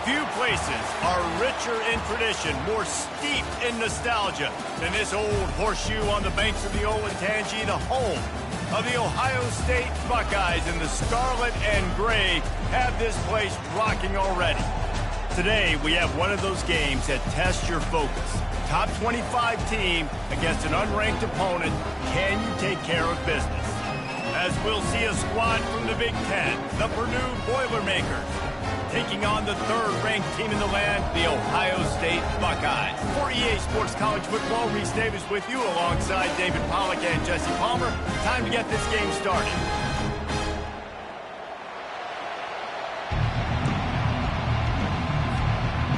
Few places are richer in tradition, more steeped in nostalgia than this old horseshoe on the banks of the Olentangy, the home of the Ohio State Buckeyes. And the scarlet and gray have this place rocking already. Today, we have one of those games that tests your focus. Top 25 team against an unranked opponent. Can you take care of business? As we'll see a squad from the Big Ten, the Purdue Boilermakers, taking on the third-ranked team in the land, the Ohio State Buckeyes. For EA Sports College Football, Reese Davis with you alongside David Pollack and Jesse Palmer. Time to get this game started.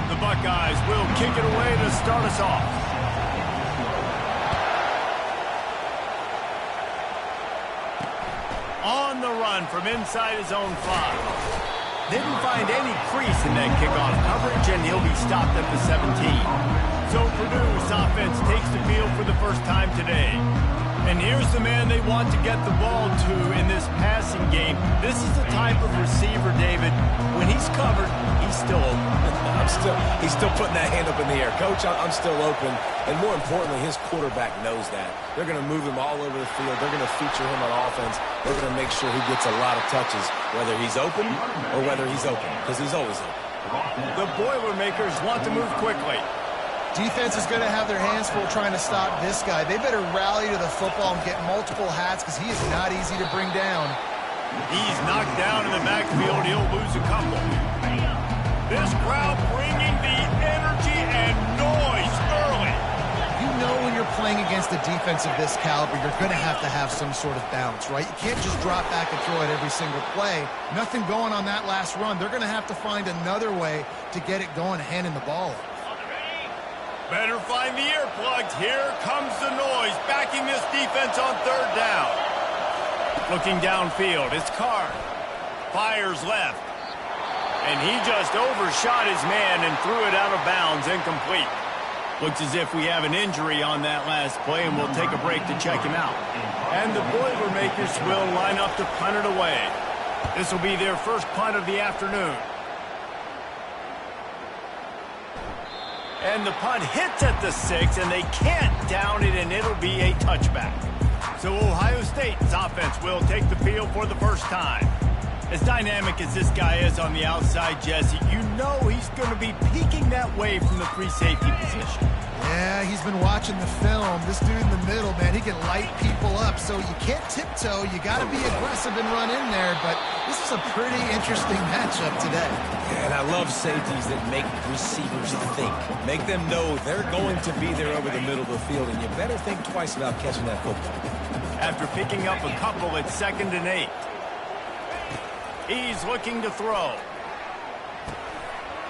The Buckeyes will kick it away to start us off. On the run from inside his own 5. Didn't find any crease in that kickoff coverage, and he'll be stopped at the 17. So Purdue's offense takes the field for the first time today. And here's the man they want to get the ball to in this passing game. This is the type of receiver, David, when he's covered, he's still open. He's still putting that hand up in the air. Coach, I'm still open. And more importantly, his quarterback knows that. They're going to move him all over the field. They're going to feature him on offense. They're going to make sure he gets a lot of touches, whether he's open or whether he's open, because he's always open. The Boilermakers want to move quickly. Defense is going to have their hands full trying to stop this guy. They better rally to the football and get multiple hats because he is not easy to bring down. He's knocked down in the backfield. He'll lose a couple. This crowd bringing the energy and noise early. You know when you're playing against a defense of this caliber, you're going to have some sort of bounce, right? You can't just drop back and throw it every single play. Nothing going on that last run. They're going to have to find another way to get it going, handing the ball off. Better find the earplugs. Here comes the noise, backing this defense on third down. Looking downfield, it's Carr. Fires left. And he just overshot his man and threw it out of bounds, incomplete. Looks as if we have an injury on that last play, and we'll take a break to check him out. And the Boilermakers will line up to punt it away. This will be their first punt of the afternoon. And the punt hits at the 6, and they can't down it, and it'll be a touchback. So Ohio State's offense will take the field for the first time. As dynamic as this guy is on the outside, Jesse, you know he's going to be peeking that way from the free safety position. Yeah, he's been watching the film. This dude in the middle, man, he can light people up. So you can't tiptoe. You got to be aggressive and run in there. But this is a pretty interesting matchup today. And I love safeties that make receivers think. Make them know they're going to be there over the middle of the field, and you better think twice about catching that football. After picking up a couple at 2nd and 8. He's looking to throw.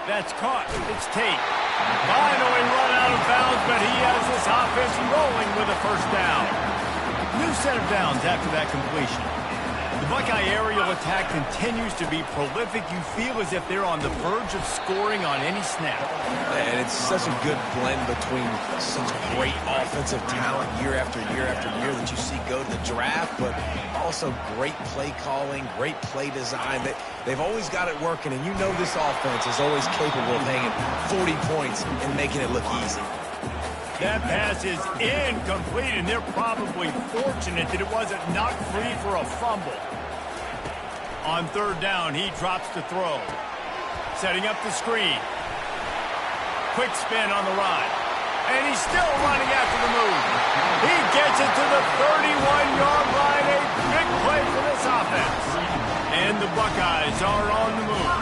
That's caught. It's Tate. Finally run out of bounds, but he has this offense rolling with a first down. New set of downs after that completion. The Buckeye aerial attack continues to be prolific. You feel as if they're on the verge of scoring on any snap. And it's such a good blend between such great offensive talent year after year after year that you see go to the draft, but also great play calling, great play design. They've always got it working, and you know this offense is always capable of hanging 40 points and making it look easy. That pass is incomplete, and they're probably fortunate that it wasn't knocked free for a fumble. On third down, he drops to throw. Setting up the screen. Quick spin on the run. And he's still running after the move. He gets it to the 31-yard line. A big play for this offense. And the Buckeyes are on the move.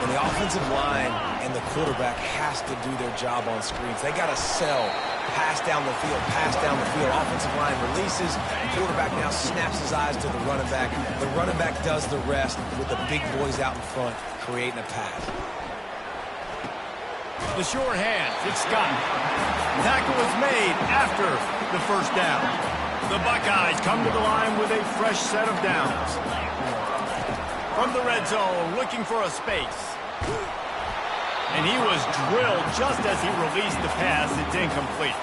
And the offensive line and the quarterback has to do their job on screens. They got to sell. Pass down the field, pass down the field. Offensive line releases. The quarterback now snaps his eyes to the running back. The running back does the rest with the big boys out in front, creating a pass. The short hands, it's Scott. Tackle was made after the first down. The Buckeyes come to the line with a fresh set of downs. From the red zone, looking for a space. And he was drilled just as he released the pass. It's incomplete.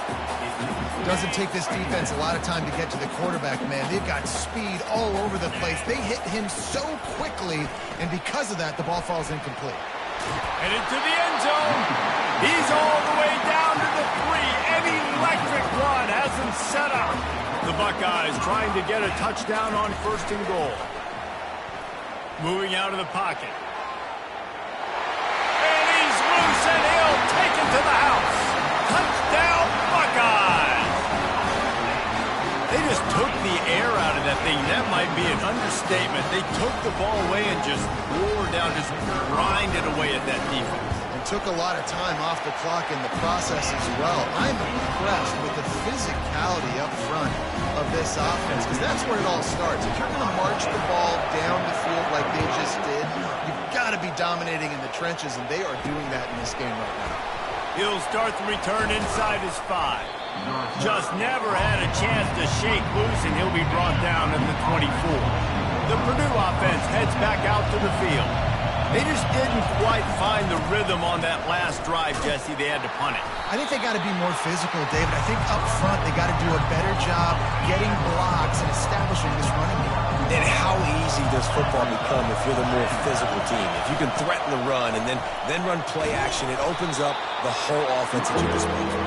Doesn't take this defense a lot of time to get to the quarterback, man. They've got speed all over the place. They hit him so quickly, and because of that, the ball falls incomplete. And into the end zone. He's all the way down to the 3. An electric run has him set up. The Buckeyes trying to get a touchdown on 1st and goal. Moving out of the pocket. And he's loose, and he'll take it to the house. Touchdown, Buckeyes! They just took the air out of that thing. That might be an understatement. They took the ball away and just wore down, just grinded away at that defense. Took a lot of time off the clock in the process as well. I'm impressed with the physicality up front of this offense, because that's where it all starts. If you're going to march the ball down the field like they just did, you've got to be dominating in the trenches, and they are doing that in this game right now. He'll start the return inside his 5. Just never had a chance to shake loose, and he'll be brought down at the 24. The Purdue offense heads back out to the field. They just didn't quite find the rhythm on that last drive, Jesse. They had to punt it. I think they got to be more physical, David. I think up front they got to do a better job getting blocks and establishing this running game. And how easy does football become if you're the more physical team? If you can threaten the run and then run play action, it opens up the whole offense at your disposal.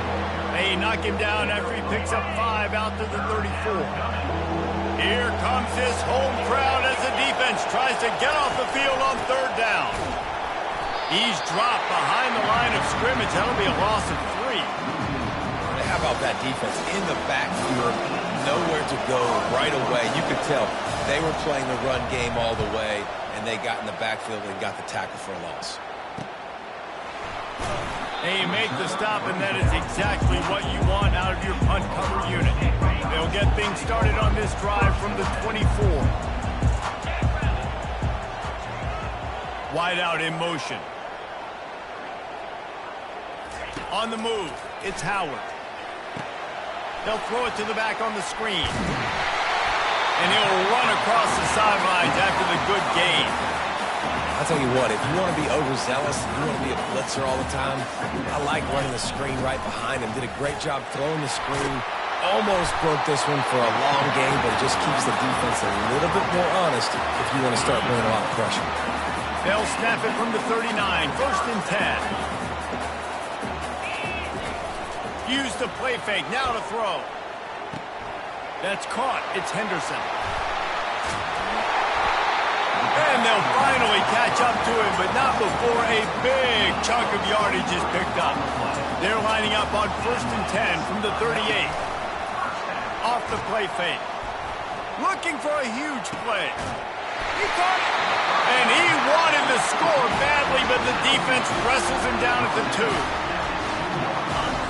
They knock him down after he picks up 5 out to the 34. Here comes his home crowd as the defense tries to get off the field on 3rd down. He's dropped behind the line of scrimmage. That'll be a loss of 3. How about that defense in the backfield, nowhere to go right away? You could tell they were playing the run game all the way, and they got in the backfield and got the tackle for a loss. They make the stop, and that is exactly what you want out of your punt cover unit. They'll get things started on this drive from the 24. Wide out in motion. On the move, it's Howard. They'll throw it to the back on the screen. And he'll run across the sidelines after the good gain. I'll tell you what, if you want to be overzealous, if you want to be a blitzer all the time, I like running the screen right behind him. Did a great job throwing the screen. Almost broke this one for a long game, but it just keeps the defense a little bit more honest if you want to start bringing a lot of pressure. They'll snap it from the 39, 1st and 10. Use the play fake, now to throw. That's caught, it's Henderson. And they'll finally catch up to him, but not before a big chunk of yardage is picked up. They're lining up on 1st and 10 from the 38. Off the play fake. Looking for a huge play. He caught it. And he wanted to score badly, but the defense wrestles him down at the 2.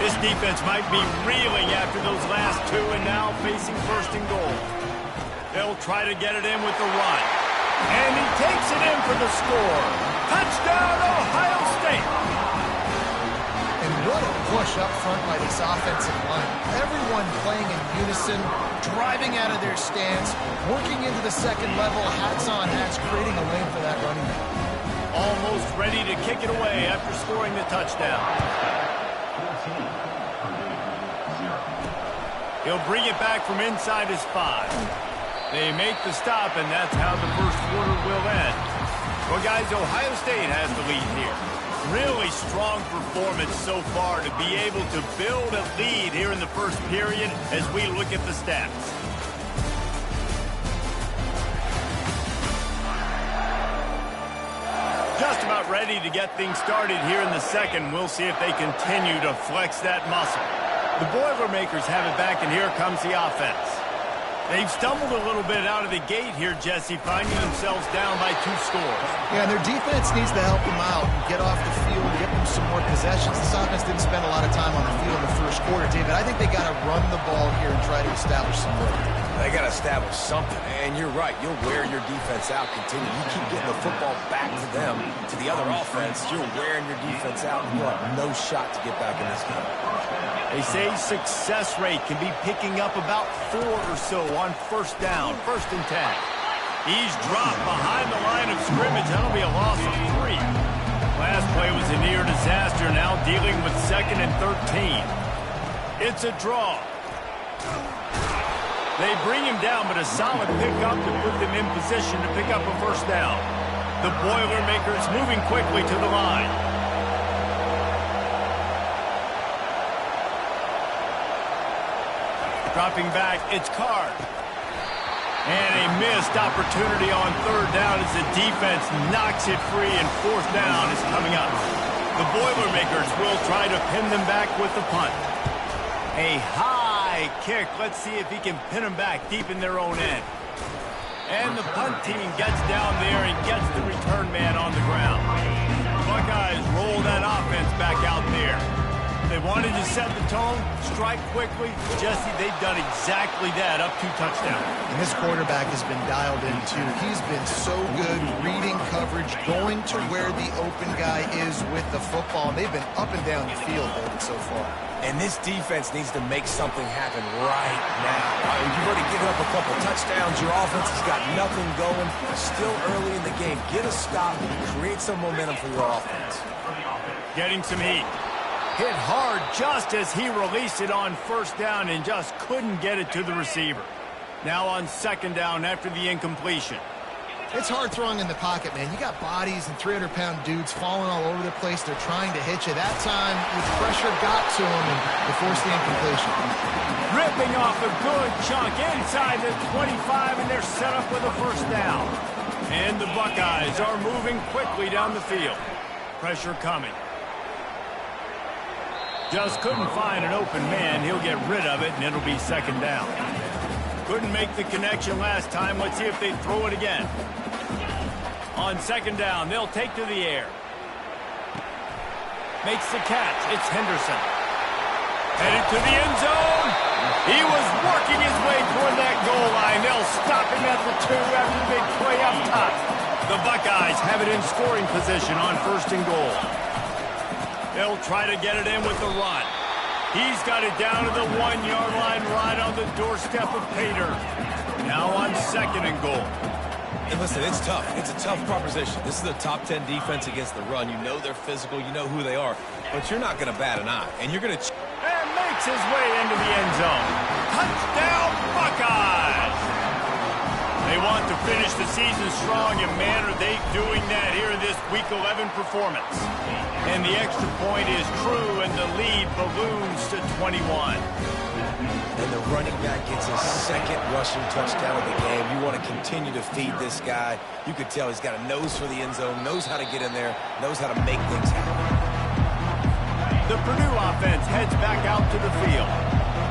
This defense might be reeling after those last 2 and now facing 1st and goal. They'll try to get it in with the run. And he takes it in for the score. Touchdown, Ohio State. And what a push up front by this offensive line. Everyone playing in unison, driving out of their stance, working into the second level, hats on hats, creating a lane for that running back. Almost ready to kick it away after scoring the touchdown. He'll bring it back from inside his 5. They make the stop, and that's how the first quarter will end. Well, guys, Ohio State has the lead here. Really strong performance so far to be able to build a lead here in the first period as we look at the stats. Just about ready to get things started here in the second. We'll see if they continue to flex that muscle. The Boilermakers have it back, and here comes the offense. They've stumbled a little bit out of the gate here, Jesse, finding themselves down by 2 scores. Yeah, and their defense needs to help them out and get off the field and get them some more possessions. This offense didn't spend a lot of time on the field in the first quarter, David. I think they got to run the ball here and try to establish some rhythm. They got to establish something, and you're right. You'll wear your defense out, continue. You keep getting the football back to them, to the other offense, you're wearing your defense out, and you'll have no shot to get back in this game. They say success rate can be picking up about 4 or so on 1st down, 1st and 10. He's dropped behind the line of scrimmage. That'll be a loss of 3. Last play was a near disaster, now dealing with 2nd and 13. It's a draw. They bring him down, but a solid pickup to put them in position to pick up a 1st down. The Boilermakers moving quickly to the line. Dropping back, it's Card. And a missed opportunity on third down as the defense knocks it free, and fourth down is coming up. The Boilermakers will try to pin them back with the punt. A high kick. Let's see if he can pin them back deep in their own end. And the punt team gets down there and gets the return man on the ground. Buckeyes roll that offense back out there. They wanted to set the tone, strike quickly. Jesse, they've done exactly that, up 2 touchdowns. And this quarterback has been dialed in, too. He's been so good reading coverage, going to where the open guy is with the football. They've been up and down the field, David, so far. And this defense needs to make something happen right now. You've already given up a couple touchdowns. Your offense has got nothing going. Still early in the game. Get a stop. Create some momentum for your offense. Getting some heat. Hit hard just as he released it on first down and just couldn't get it to the receiver. Now on second down after the incompletion. It's hard throwing in the pocket, man. You got bodies and 300-pound dudes falling all over the place. They're trying to hit you. That time, the pressure got to him and they forced the incompletion. Ripping off a good chunk inside the 25, and they're set up with a first down. And the Buckeyes are moving quickly down the field. Pressure coming. Just couldn't find an open man. He'll get rid of it, and it'll be second down. Couldn't make the connection last time. Let's see if they throw it again. On second down, they'll take to the air. Makes the catch. It's Henderson. Headed to the end zone. He was working his way toward that goal line. They'll stop him at the 2 after the big play up top. The Buckeyes have it in scoring position on first and goal. They'll try to get it in with the run. He's got it down to the 1-yard line right on the doorstep of Pater. Now on second and goal. And listen, it's tough. It's a tough proposition. This is a top 10 defense against the run. You know they're physical. You know who they are. But you're not going to bat an eye. And you're going to... And makes his way into the end zone. Touchdown, Buckeyes! They want to finish the season strong, and man, are they doing that here in this Week 11 performance. And the extra point is true, and the lead balloons to 21. And the running back gets his second rushing touchdown of the game. You want to continue to feed this guy. You could tell he's got a nose for the end zone, knows how to get in there, knows how to make things happen. The Purdue offense heads back out to the field.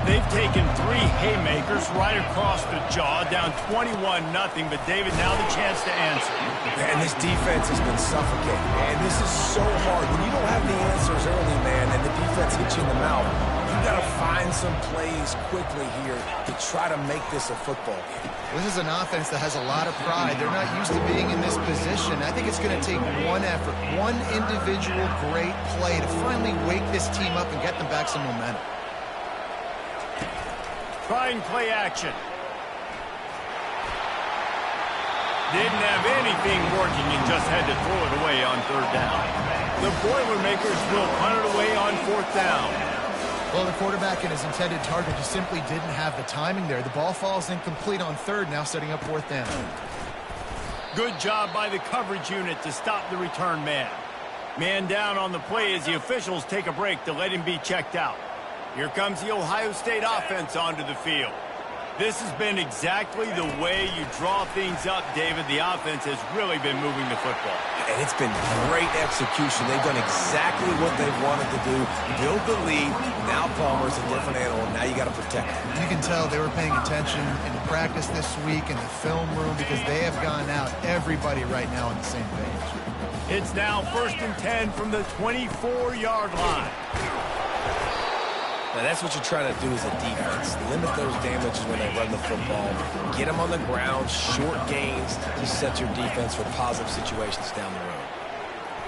They've taken 3 haymakers right across the jaw, down 21-0, but David, now the chance to answer. And this defense has been suffocating, man. This is so hard. When you don't have the answers early, man, and the defense hits you in the mouth, you got to find some plays quickly here to try to make this a football game. This is an offense that has a lot of pride. They're not used to being in this position. I think it's going to take one effort, one individual great play to finally wake this team up and get them back some momentum. Trying play action. Didn't have anything working and just had to throw it away on third down. The Boilermakers will punt it away on fourth down. Well, the quarterback and his intended target just simply didn't have the timing there. The ball falls incomplete on third, now setting up fourth down. Good job by the coverage unit to stop the return man. Man down on the play as the officials take a break to let him be checked out. Here comes the Ohio State offense onto the field. This has been exactly the way you draw things up, David. The offense has really been moving the football. And it's been great execution. They've done exactly what they've wanted to do. Build the lead. Now Palmer's a different animal. Now you got to protect him. You can tell they were paying attention in practice this week in the film room because they have gone out, everybody right now on the same page. It's now 1st and 10 from the 24-yard line. Now, that's what you're trying to do as a defense. Limit those damages when they run the football. Get them on the ground, short gains to set your defense for positive situations down the road.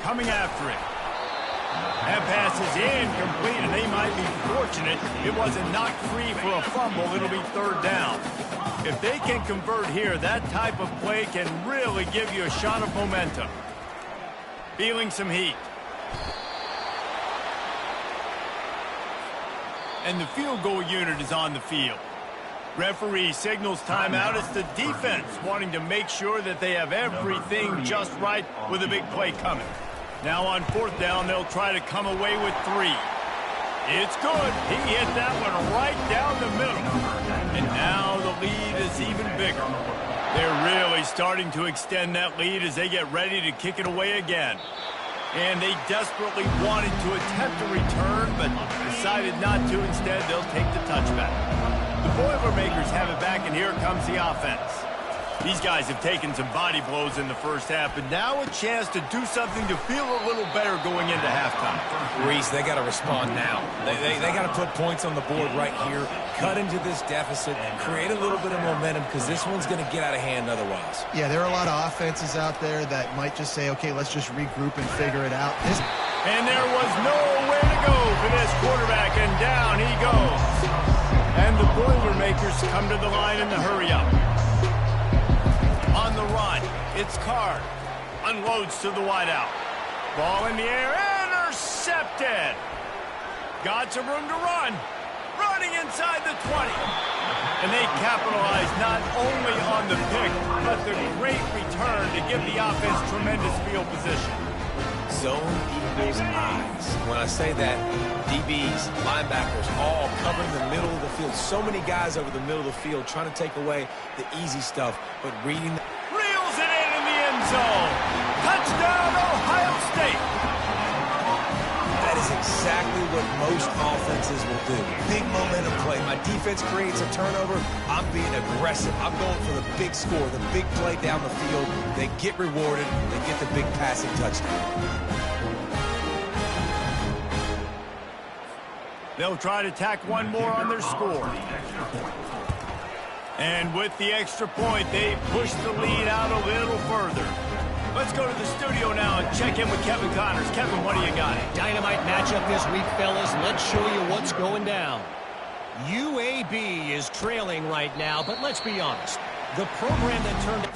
Coming after it. That pass is incomplete, and they might be fortunate it wasn't knocked free for a fumble. It'll be third down. If they can convert here, that type of play can really give you a shot of momentum. Feeling some heat. And the field goal unit is on the field. Referee signals timeout. It's the defense wanting to make sure that they have everything just right with a big play coming. Now on 4th down, they'll try to come away with 3. It's good. He hit that one right down the middle. And now the lead is even bigger. They're really starting to extend that lead as they get ready to kick it away again. And they desperately wanted to attempt a return, but decided not to. Instead, they'll take the touchback. The Boilermakers have it back, and here comes the offense. These guys have taken some body blows in the first half, but now a chance to do something to feel a little better going into halftime. Reese, they got to respond now. They got to put points on the board right here, cut into this deficit, create a little bit of momentum, because this one's going to get out of hand otherwise. Yeah, there are a lot of offenses out there that might just say, okay, let's just regroup and figure it out. And there was nowhere to go for this quarterback, and down he goes. And the Boilermakers come to the line in the hurry-up. On the run, it's Card. Unloads to the wideout. Ball in the air, intercepted. Got some room to run. Running inside the 20. And they capitalize not only on the pick, but the great return to give the offense tremendous field position. Zone equals eyes. When I say that, DBs, linebackers, all covering the middle of the field. So many guys over the middle of the field trying to take away the easy stuff, but reading the... Reels it in the end zone. Touchdown, Ohio State. That is exactly what most offenses will do. Big momentum play. My defense creates a turnover. I'm being aggressive. I'm going for the big score, the big play down the field. They get rewarded. They get the big passing touchdown. They'll try to tack one more on their score. And with the extra point, they push the lead out a little further. Let's go to the studio now and check in with Kevin Connors. Kevin, what do you got? Dynamite matchup this week, fellas. Let's show you what's going down. UAB is trailing right now, but let's be honest. The program that turned...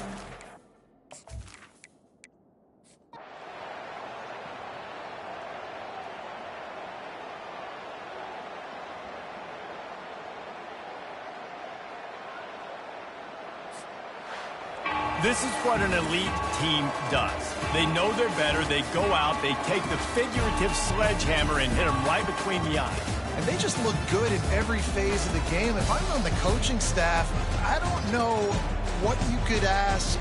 This is what an elite team does. They know they're better. They go out. They take the figurative sledgehammer and hit them right between the eyes. And they just look good in every phase of the game. If I'm on the coaching staff, I don't know what you could ask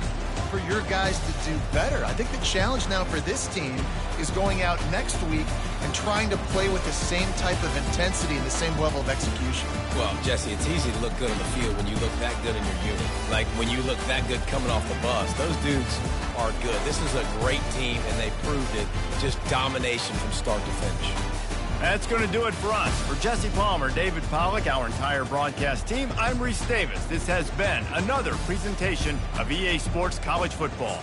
for your guys to do better. I think the challenge now for this team is going out next week and trying to play with the same type of intensity and the same level of execution. Well, Jesse, it's easy to look good on the field when you look that good in your unit. Like when you look that good coming off the bus. Those dudes are good. This is a great team, and they proved it. Just domination from start to finish. That's going to do it for us. For Jesse Palmer, David Pollack, our entire broadcast team, I'm Reese Davis. This has been another presentation of EA Sports College Football.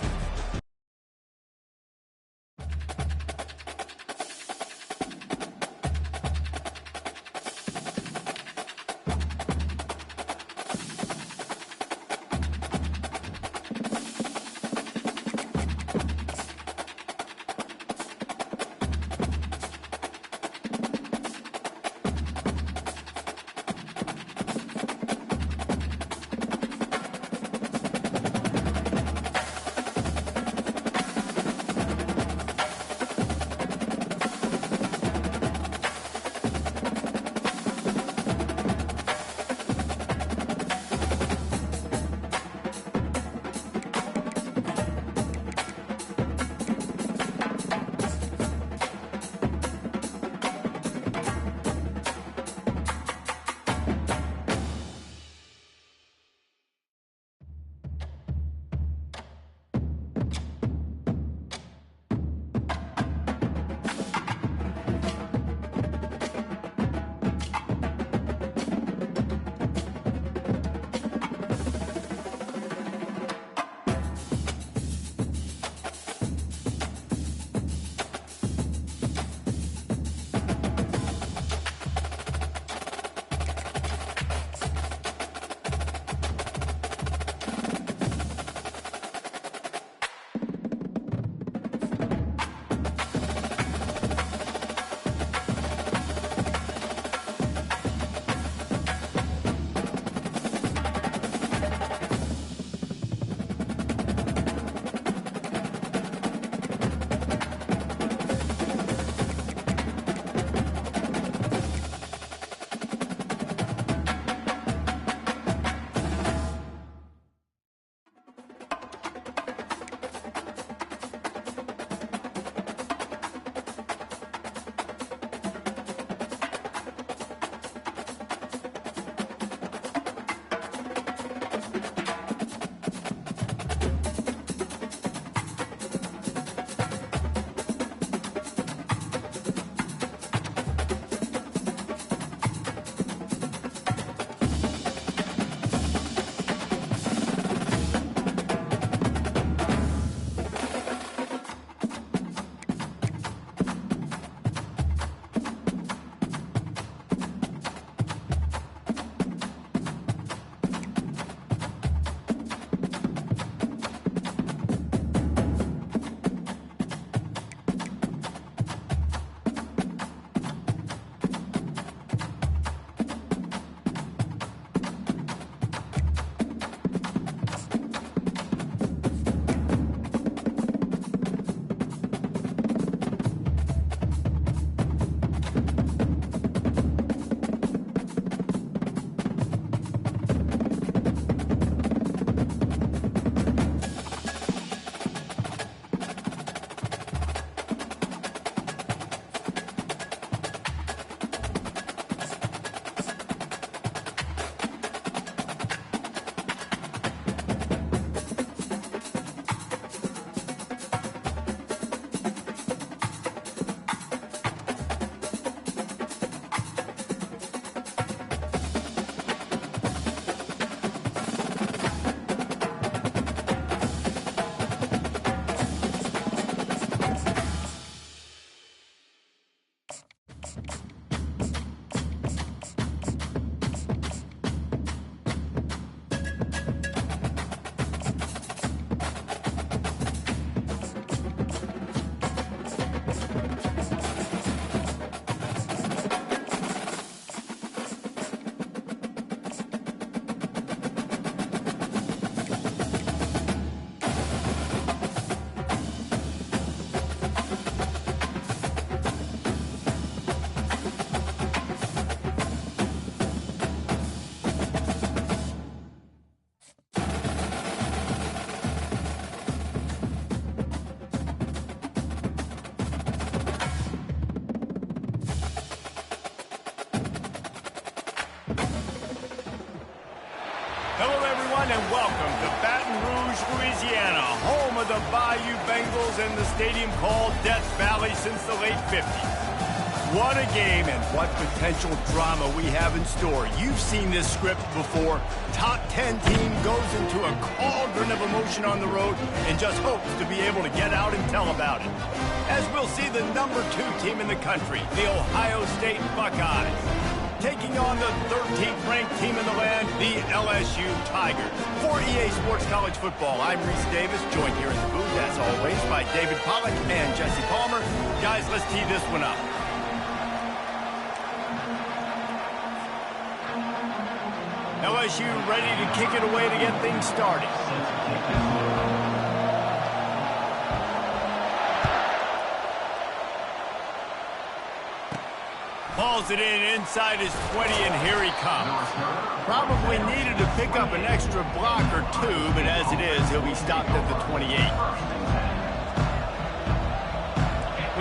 everyone, and welcome to Baton Rouge, Louisiana, home of the Bayou Bengals and the stadium called Death Valley since the late 50s. What a game and what potential drama we have in store. You've seen this script before. Top 10 team goes into a cauldron of emotion on the road and just hopes to be able to get out and tell about it. As we'll see the number 2 team in the country, the Ohio State Buckeyes, taking on the 13th ranked team in the land, the LSU Tigers. For EA Sports College Football, I'm Reese Davis, joined here in the booth, as always, by David Pollack and Jesse Palmer. Guys, let's tee this one up. LSU ready to kick it away to get things started. Hauls it in inside his 20, and here he comes. Probably needed to pick up an extra block or two, but as it is, he'll be stopped at the 28.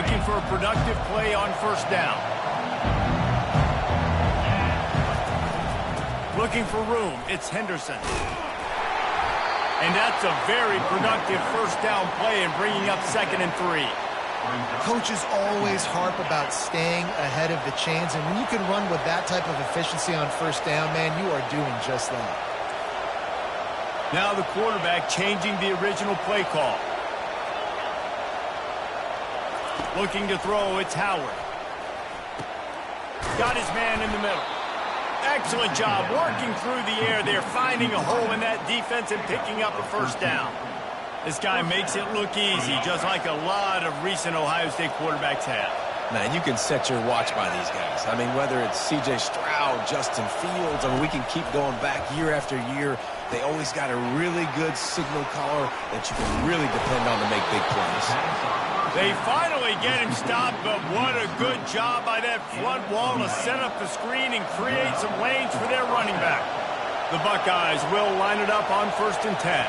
Looking for a productive play on first down. Looking for room, it's Henderson. And that's a very productive first down play and bringing up 2nd and 3. Coaches always harp about staying ahead of the chains, and when you can run with that type of efficiency on first down, man, you are doing just that. Now the quarterback changing the original play call. Looking to throw, it's Howard. Got his man in the middle. Excellent job working through the air there, finding a hole in that defense and picking up a first down. This guy makes it look easy, just like a lot of recent Ohio State quarterbacks have. Man, you can set your watch by these guys. I mean, whether it's C.J. Stroud, Justin Fields, I mean, we can keep going back year after year. They always got a really good signal caller that you can really depend on to make big plays. They finally get him stopped, but what a good job by that front wall to set up the screen and create some lanes for their running back. The Buckeyes will line it up on 1st and 10.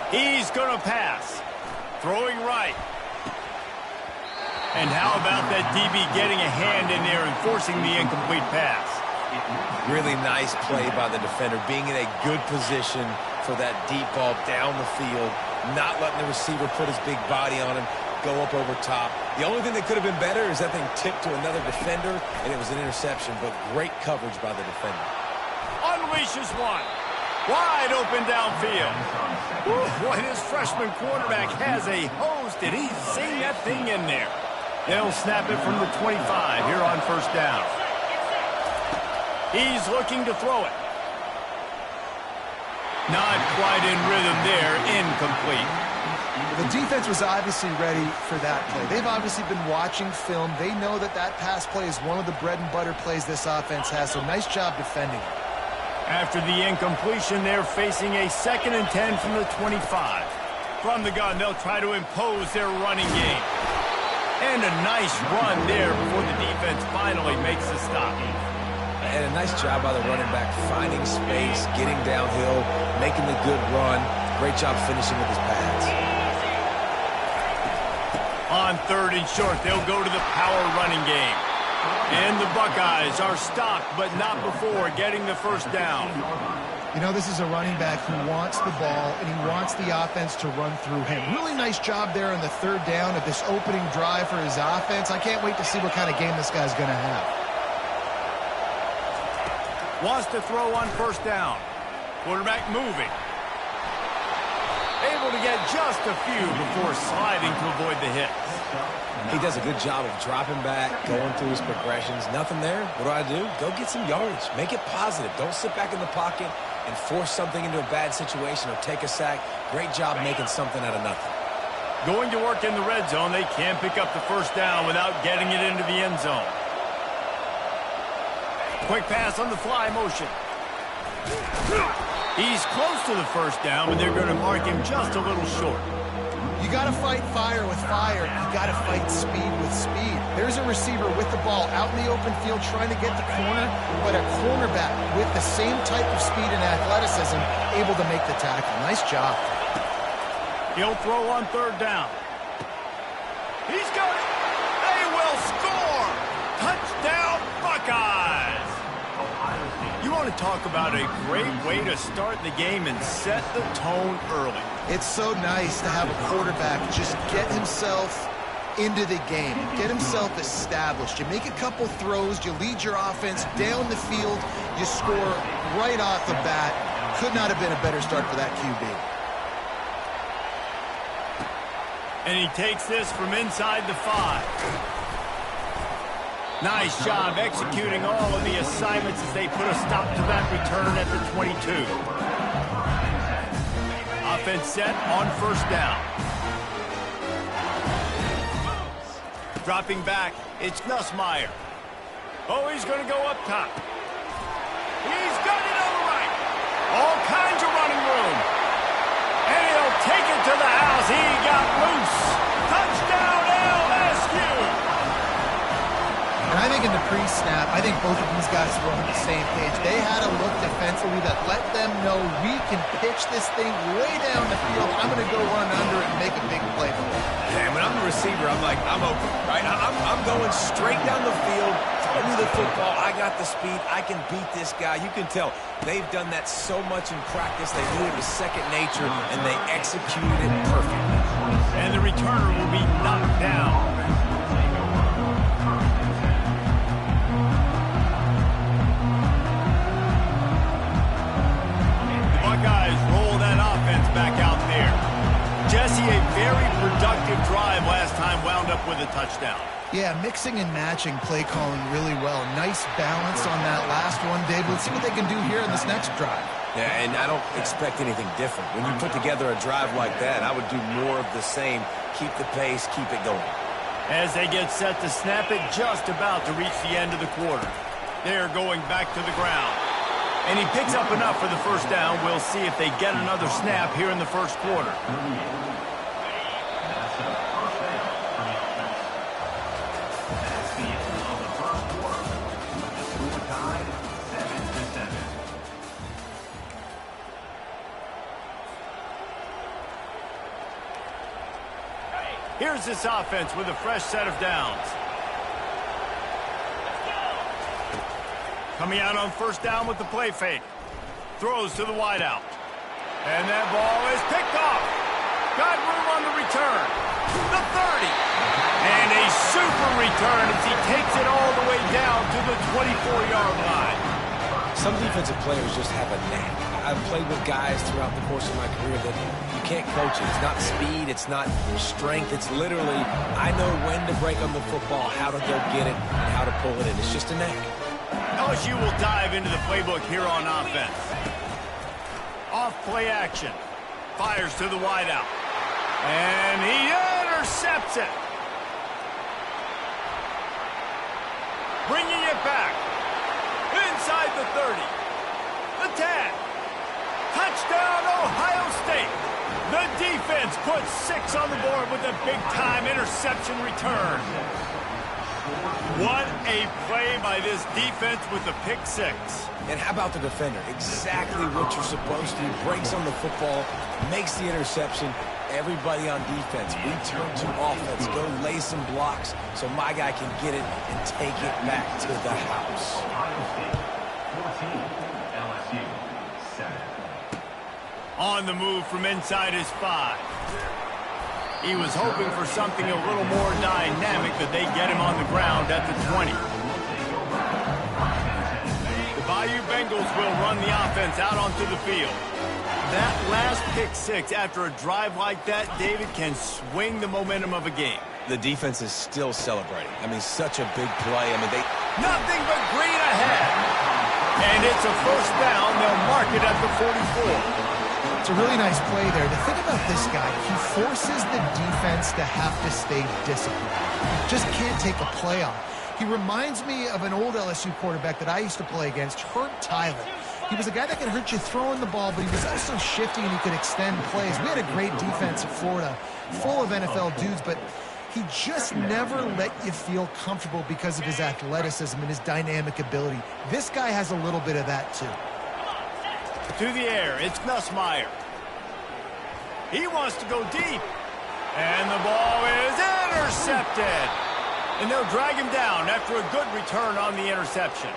He's going to pass. Throwing right. And how about that DB getting a hand in there and forcing the incomplete pass? Really nice play by the defender, being in a good position for that deep ball down the field, not letting the receiver put his big body on him, go up over top. The only thing that could have been better is that thing tipped to another defender, and it was an interception, but great coverage by the defender. Unleashes one. Wide open downfield. Whew, boy, this freshman quarterback has a host, and he's seen that thing in there. They'll snap it from the 25 here on first down. He's looking to throw it. Not quite in rhythm there, incomplete. The defense was obviously ready for that play. They've obviously been watching film. They know that that pass play is one of the bread and butter plays this offense has, so nice job defending it. After the incompletion, they're facing a 2nd and 10 from the 25. From the gun, they'll try to impose their running game. And a nice run there before the defense finally makes the stop. And a nice job by the running back, finding space, getting downhill, making the good run. Great job finishing with his pads. On 3rd and short, they'll go to the power running game. And the Buckeyes are stopped, but not before getting the first down. You know, this is a running back who wants the ball, and he wants the offense to run through him. Really nice job there on the 3rd down of this opening drive for his offense. I can't wait to see what kind of game this guy's going to have. Wants to throw on first down. Quarterback moving. Able to get just a few before sliding to avoid the hit. He does a good job of dropping back, going through his progressions. Nothing there. What do? Go get some yardage. Make it positive. Don't sit back in the pocket and force something into a bad situation or take a sack. Great job making something out of nothing. Going to work in the red zone. They can't pick up the first down without getting it into the end zone. Quick pass on the fly motion. He's close to the first down, but they're going to mark him just a little short. You got to fight fire with fire. You got to fight speed with speed. There's a receiver with the ball out in the open field trying to get the corner, but a cornerback with the same type of speed and athleticism able to make the tackle. Nice job. He'll throw on 3rd down. He's got it. They will score. Touchdown, Buckeyes. You want to talk about a great way to start the game and set the tone early. It's so nice to have a quarterback just get himself into the game, get himself established. You make a couple throws, you lead your offense down the field, you score right off the bat. Could not have been a better start for that QB. And he takes this from inside the 5. Nice job executing all of the assignments as they put a stop to that return at the 22. Offense set on first down. Dropping back, it's Nussmeier. Oh, he's going to go up top. He's got it on the right. All kinds of running room. And he'll take it to the house. He got loose. Touchdown, LSU. And I think in the pre-snap, I think both of these guys were on the same page. They had a look defensively that let them know we can pitch this thing way down the field. I'm going to go run under it and make a big play for it. And when I'm the receiver, I'm like, I'm open, right? I'm going straight down the field, throw me the football. I got the speed. I can beat this guy. You can tell they've done that so much in practice. They knew it was second nature, and they executed it perfectly. And the returner will be knocked down. Buckeyes roll that offense back out there. Jesse, a very productive drive last time, wound up with a touchdown. Yeah, mixing and matching play calling really well. Nice balance on that last one, Dave. Let's see what they can do here in this next drive. Yeah, and I don't expect anything different. When you put together a drive like that, I would do more of the same. Keep the pace, keep it going. As they get set to snap it, just about to reach the end of the quarter. They're going back to the ground. And he picks up enough for the first down. We'll see if they get another snap here in the first quarter. Here's this offense with a fresh set of downs. Coming out on first down with the play fake. Throws to the wideout. And that ball is picked off. Got room on the return. The 30. And a super return as he takes it all the way down to the 24-yard line. Some defensive players just have a knack. I've played with guys throughout the course of my career that you can't coach it. It's not speed, it's not strength. It's literally, I know when to break on the football, how to go get it, and how to pull it in. It's just a knack. LSU will dive into the playbook here on offense. Off play action. Fires to the wideout. And he intercepts it. Bringing it back. Inside the 30. The 10. Touchdown, Ohio State. The defense puts 6 on the board with a big-time interception return. What a play by this defense with the pick 6. And how about the defender? Exactly what you're supposed to. Breaks on the football, makes the interception. Everybody on defense, we turn to offense. Go lay some blocks so my guy can get it and take it back to the house. On the move from inside his 5. He was hoping for something a little more dynamic, but they get him on the ground at the 20. The Bayou Bengals will run the offense out onto the field. That last pick 6 after a drive like that, David, can swing the momentum of a game. The defense is still celebrating. I mean, such a big play. I mean, Nothing but green ahead. And it's a first down. They'll mark it at the 44. It's a really nice play there. The thing about this guy, he forces the defense to have to stay disciplined. Just can't take a play off. He reminds me of an old LSU quarterback that I used to play against, Herb Tyler. He was a guy that could hurt you throwing the ball, but he was also shifty and he could extend plays. We had a great defense at Florida, full of NFL dudes, but he just never let you feel comfortable because of his athleticism and his dynamic ability. This guy has a little bit of that too. To the air, it's Nussmeier. He wants to go deep. And the ball is intercepted. And they'll drag him down after a good return on the interception.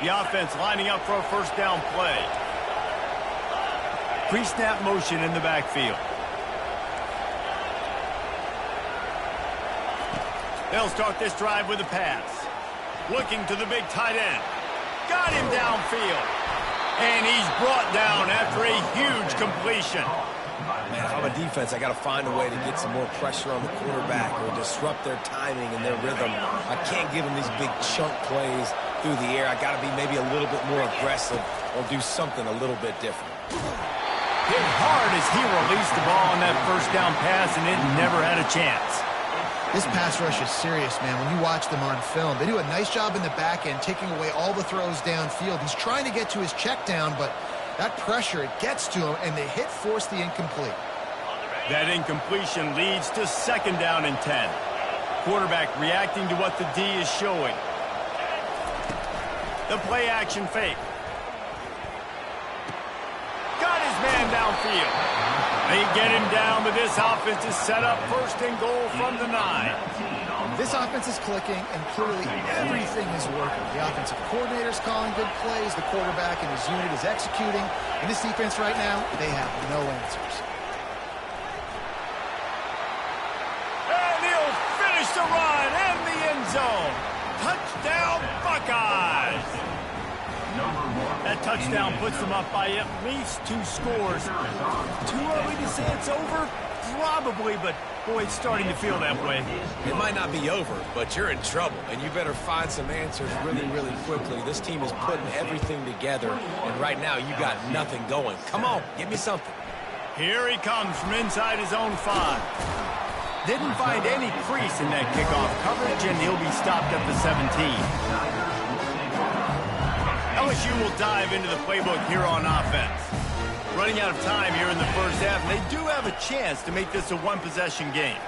The offense lining up for a first down play. Pre-snap motion in the backfield. They'll start this drive with a pass. Looking to the big tight end. Got him downfield. And he's brought down after a huge completion. Man, if I'm a defense, I got to find a way to get some more pressure on the quarterback or disrupt their timing and their rhythm. I can't give them these big chunk plays through the air. I got to be maybe a little bit more aggressive or do something a little bit different. Hit hard as he released the ball on that first down pass, and it never had a chance. This pass rush is serious, man. When you watch them on film, they do a nice job in the back end, taking away all the throws downfield. He's trying to get to his check down, but that pressure, it gets to him, and the hit forced the incomplete. That incompletion leads to second down and 10. Quarterback reacting to what the D is showing. The play action fake. Got his man downfield. They get him down, but this offense is set up first and goal from the 9. This offense is clicking, and clearly everything is working. The offensive coordinator's calling good plays. The quarterback and his unit is executing. In this defense right now, they have no answers. And he'll finish the run and the end zone. Touchdown, Buckeyes! That touchdown puts them up by at least 2 scores. Too early to say it's over? Probably, but boy, it's starting to feel that way. It might not be over, but you're in trouble, and you better find some answers really, really quickly. This team is putting everything together, and right now you got nothing going. Come on, give me something. Here he comes from inside his own 5. Didn't find any crease in that kickoff coverage, and he'll be stopped at the 17. LSU will dive into the playbook here on offense. Running out of time here in the first half, and they do have a chance to make this a one-possession game.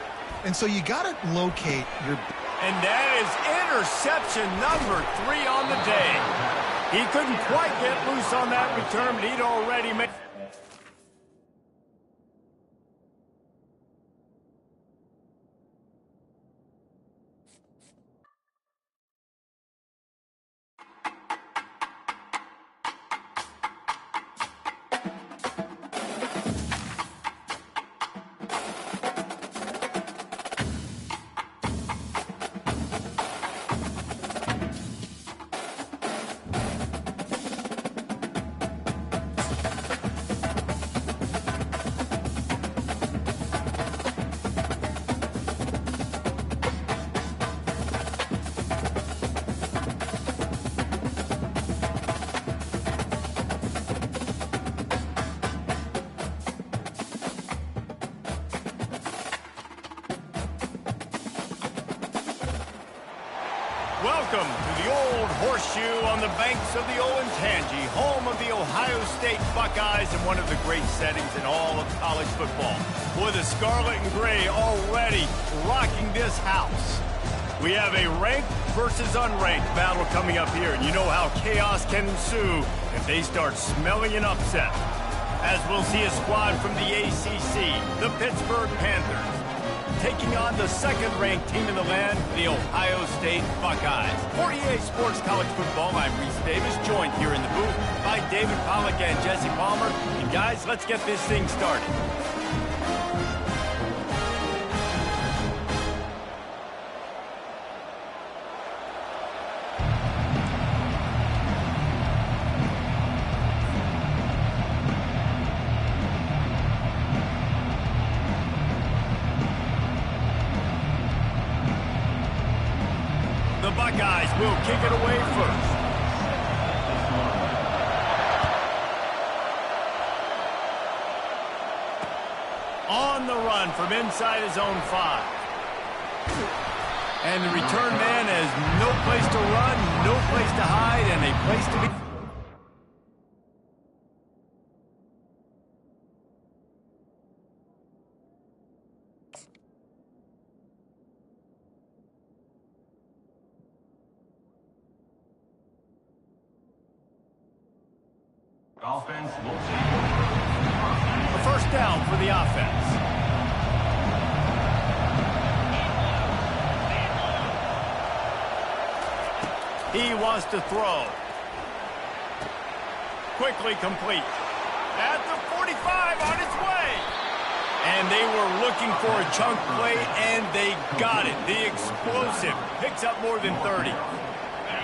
And so you got to locate your... And that is interception number 3 on the day. He couldn't quite get loose on that return, but he'd already made... Welcome to the Old Horseshoe on the banks of the Olentangy, home of the Ohio State Buckeyes and one of the great settings in all of college football. Boy, the scarlet and gray already rocking this house. We have a ranked versus unranked battle coming up here, and you know how chaos can ensue if they start smelling an upset. As we'll see a squad from the ACC, the Pittsburgh Panthers, taking on the second-ranked team in the land, the Ohio State Buckeyes. For EA Sports College Football, I'm Reese Davis, joined here in the booth by David Pollack and Jesse Palmer. And guys, let's get this thing started. The Buckeyes will kick it away first. On the run from inside his own 5. And the return man has no place to run, no place to hide, and a place to be. Offense will take A first down for the offense. He wants to throw. quickly complete. At the 45, on its way. And they were looking for a chunk play, and they got it. The explosive picks up more than 30.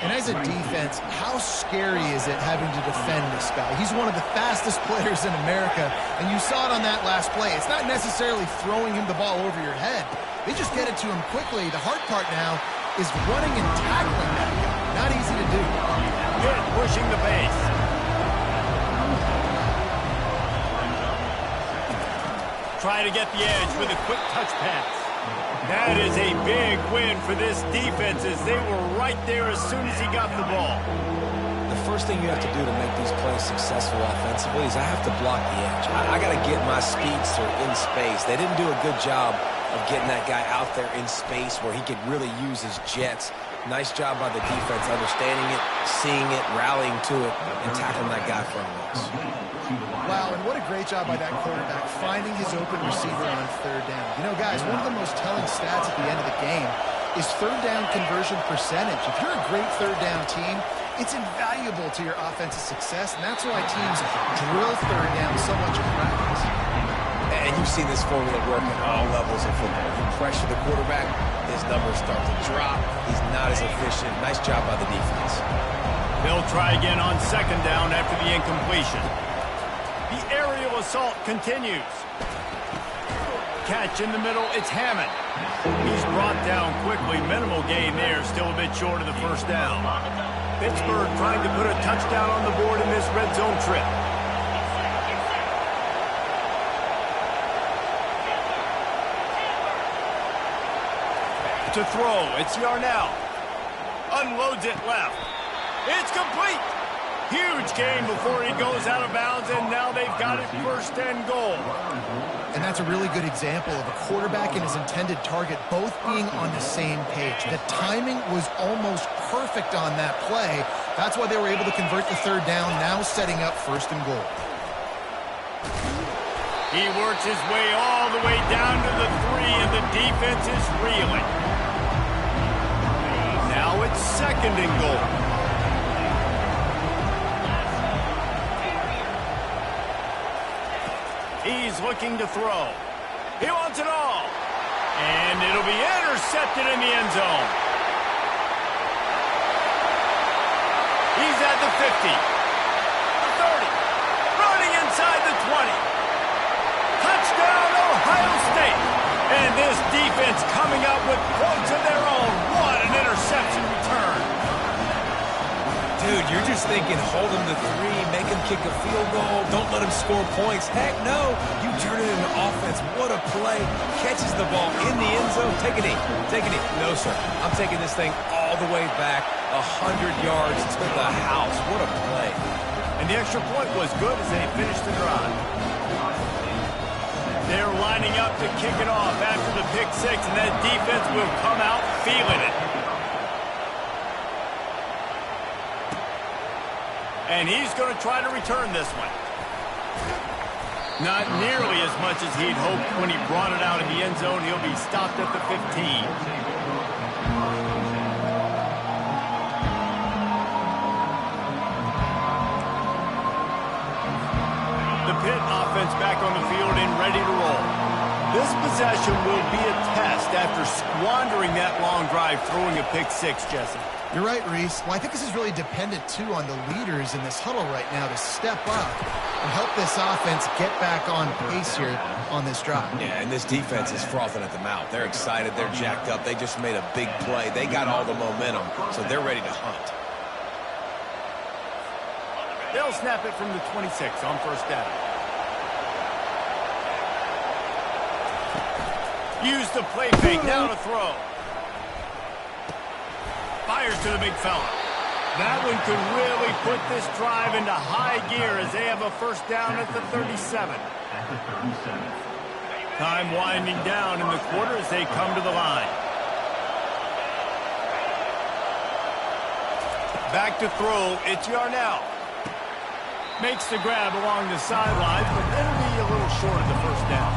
And as a defense, how scary is it having to defend this guy? He's one of the fastest players in America, and you saw it on that last play. It's not necessarily throwing him the ball over your head. They just get it to him quickly. The hard part now is running and tackling that guy. Not easy to do. Good, pushing the base. Try to get the edge with a quick touch pass. That is a big win for this defense as they were right there as soon as he got the ball. The first thing you have to do to make these plays successful offensively is I have to block the edge. I got to get my speedster in space. They didn't do a good job of getting that guy out there in space where he could really use his jets. Nice job by the defense understanding it, seeing it, rallying to it, and tackling that guy for a loss. Wow, and what a great job by that quarterback, finding his open receiver on third down. You know, guys, one of the most telling stats at the end of the game is third down conversion percentage. If you're a great third down team, it's invaluable to your offensive success, and that's why teams drill third down so much in practice. And you've seen this formula work at all levels of football. You pressure the quarterback, his numbers start to drop. He's not as efficient. Nice job by the defense. They'll try again on second down after the incompletion. The aerial assault continues. Catch in the middle, it's Hammond. He's brought down quickly. Minimal gain there, still a bit short of the first down. Pittsburgh trying to put a touchdown on the board in this red zone trip. To throw, it's Yarnell. Unloads it left. It's complete. Huge gain before he goes out of bounds, and now they've got it first and goal. And that's a really good example of a quarterback and his intended target both being on the same page. The timing was almost perfect on that play. That's why they were able to convert the third down, now setting up first and goal. He works his way all the way down to the 3, and the defense is reeling. Now it's second and goal. He's looking to throw. He wants it all. And it'll be intercepted in the end zone. He's at the 50. The 30. Running inside the 20. Touchdown, Ohio State. And this defense coming up with points of their own. What an interception return. Dude, you're just thinking, hold him to 3, make him kick a field goal, don't let him score points. Heck no, you turn it into offense. What a play. Catches the ball in the end zone. Take a knee. Take a knee. No, sir. I'm taking this thing all the way back 100 yards to the house. What a play. And the extra point was good as they finished the drive. They're lining up to kick it off after the pick 6, and that defense will come out feeling it. And he's going to try to return this one. Not nearly as much as he'd hoped when he brought it out in the end zone. He'll be stopped at the 15. The Pitt offense back on the field and ready to roll. This possession will be a test after squandering that long drive, throwing a pick 6, Jesse. You're right, Reese. Well, I think this is really dependent, too, on the leaders in this huddle right now to step up and help this offense get back on pace here on this drive. Yeah, and this defense is frothing at the mouth. They're excited. They're jacked up. They just made a big play. They got all the momentum, so they're ready to hunt. They'll snap it from the 26 on first down. Use the play fake, now to throw. Fires to the big fella. That one could really put this drive into high gear as they have a first down at the 37. Time winding down in the quarter as they come to the line. Back to throw, it's Yarnell. Makes the grab along the sidelines, but it'll be a little short of the first down.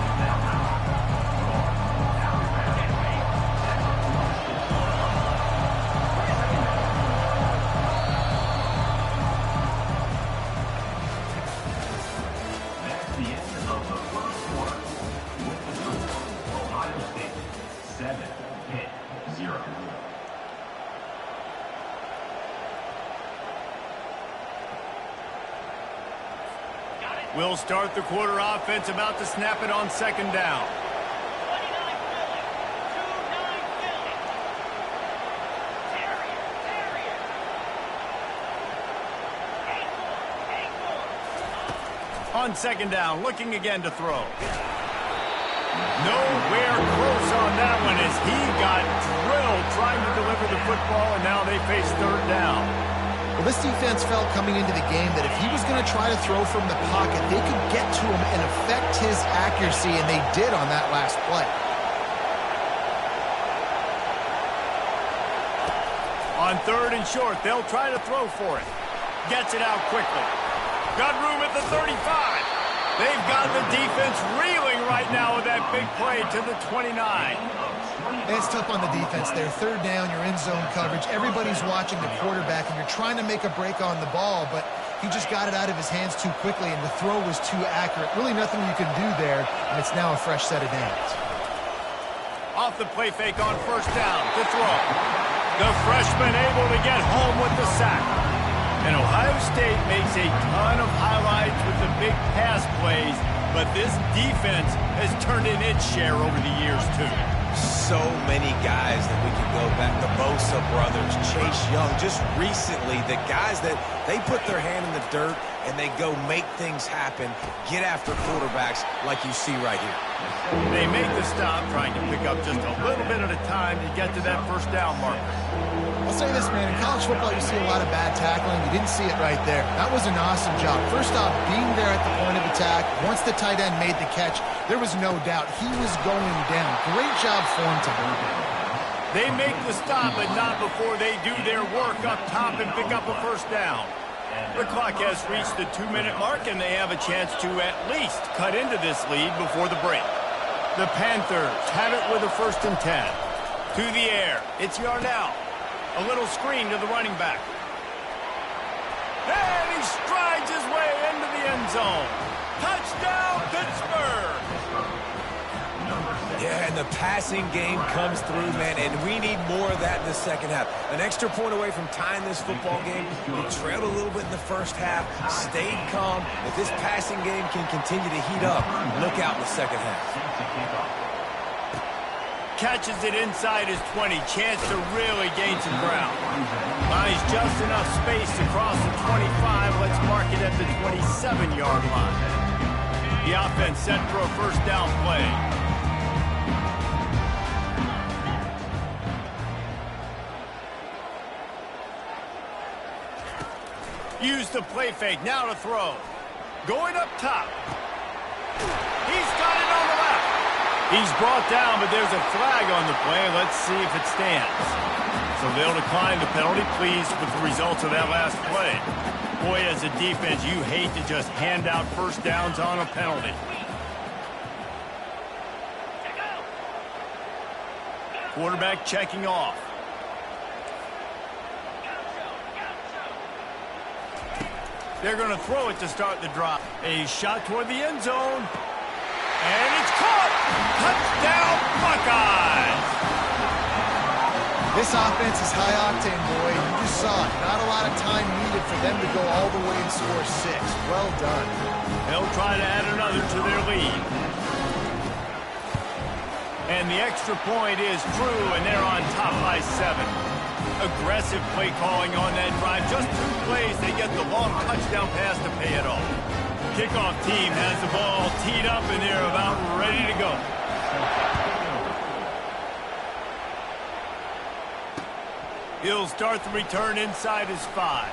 We'll start the quarter offense, about to snap it on second down. On second down, looking again to throw. Nowhere close on that one as he got drilled trying to deliver the football, and now they face third down. Well, this defense felt coming into the game that if he was going to try to throw from the pocket, they could get to him and affect his accuracy, and they did on that last play. On third and short, they'll try to throw for it. Gets it out quickly. Got room at the 35. They've got the defense reeling right now with that big play to the 29. It's tough on the defense there. Third down, you're in zone coverage. Everybody's watching the quarterback, and you're trying to make a break on the ball, but he just got it out of his hands too quickly, and the throw was too accurate. Really nothing you can do there, and it's now a fresh set of downs. Off the play fake on first down to throw. The freshman able to get home with the sack. And Ohio State makes a ton of highlights with the big pass plays, but this defense has turned in its share over the years, too. So many guys that we can go back. The Bosa brothers, Chase Young. Just recently, the guys that they put their hand in the dirt and they go make things happen, get after quarterbacks like you see right here. They make the stop, trying to pick up just a little bit at a time to get to that first down marker. I'll say this, man. In college football, you see a lot of bad tackling. You didn't see it right there. That was an awesome job. First off, being there at the point of attack. Once the tight end made the catch, there was no doubt he was going down. Great job for him to move. They make the stop, but not before they do their work up top and pick up a first down. The clock has reached the 2-minute mark, and they have a chance to at least cut into this lead before the break. The Panthers have it with a 1st and 10. To the air. It's Yarnell. A little screen to the running back. And he strides his way into the end zone. Touchdown, Pittsburgh! Yeah, and the passing game comes through, man, and we need more of that in the second half. An extra point away from tying this football game. We trailed a little bit in the first half, stayed calm. If this passing game can continue to heat up, look out in the second half. Catches it inside his 20. Chance to really gain some ground. Buys just enough space across the 25. Let's mark it at the 27-yard line. The offense set for a first down play. Use the play fake. Now to throw. Going up top. He's got it on the left. He's brought down, but there's a flag on the play. Let's see if it stands. So they'll decline the penalty. Pleased with the results of that last play. Boy, as a defense, you hate to just hand out first downs on a penalty. Quarterback checking off. They're going to throw it to start the drive. A shot toward the end zone. And it's caught! Touchdown, Buckeyes! This offense is high octane, boy. You just saw it. Not a lot of time needed for them to go all the way and score 6. Well done. They'll try to add another to their lead. And the extra point is true, and they're on top by 7. Aggressive play calling on that drive. Just 2 plays, they get the long touchdown pass to pay it off. Kickoff team has the ball teed up, and they're about ready to go. He'll start the return inside his 5.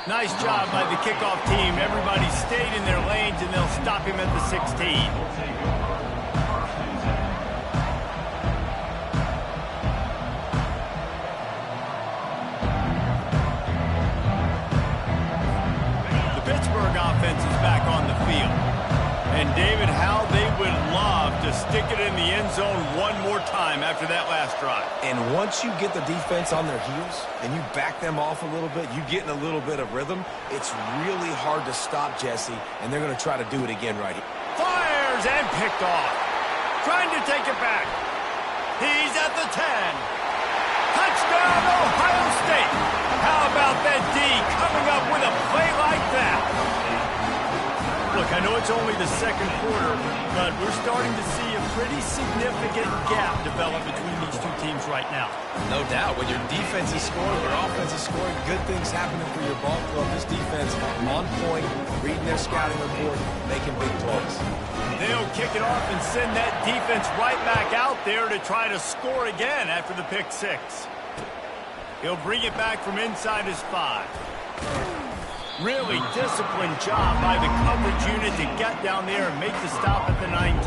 Nice job by the kickoff team. Everybody stayed in their lanes, and they'll stop him at the 16. Offense is back on the field. And David, how they would love to stick it in the end zone one more time after that last drive. And once you get the defense on their heels and you back them off a little bit, you get in a little bit of rhythm, it's really hard to stop Jesse, and they're going to try to do it again right here. Fires and picked off. Trying to take it back. He's at the 10. Touchdown, Ohio State. How about that D coming up with a play like that? Look, I know it's only the second quarter, but we're starting to see a pretty significant gap develop between these two teams right now. No doubt. When your defense is scoring, your offense is scoring, good things happening for your ball club. This defense on point, reading their scouting report, making big plays. They'll kick it off and send that defense right back out there to try to score again after the pick six. He'll bring it back from inside his 5. Really disciplined job by the coverage unit to get down there and make the stop at the 19.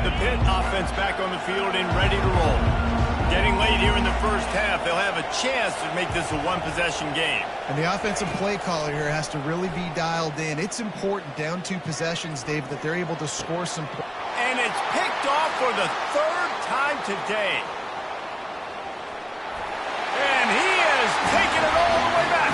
The Pitt offense back on the field and ready to roll. Getting late here in the first half, they'll have a chance to make this a one-possession game. And the offensive play caller here has to really be dialed in. It's important down 2 possessions, Dave, that they're able to score some points. And it's picked off for the 3rd time today. And he is taking it all the way back.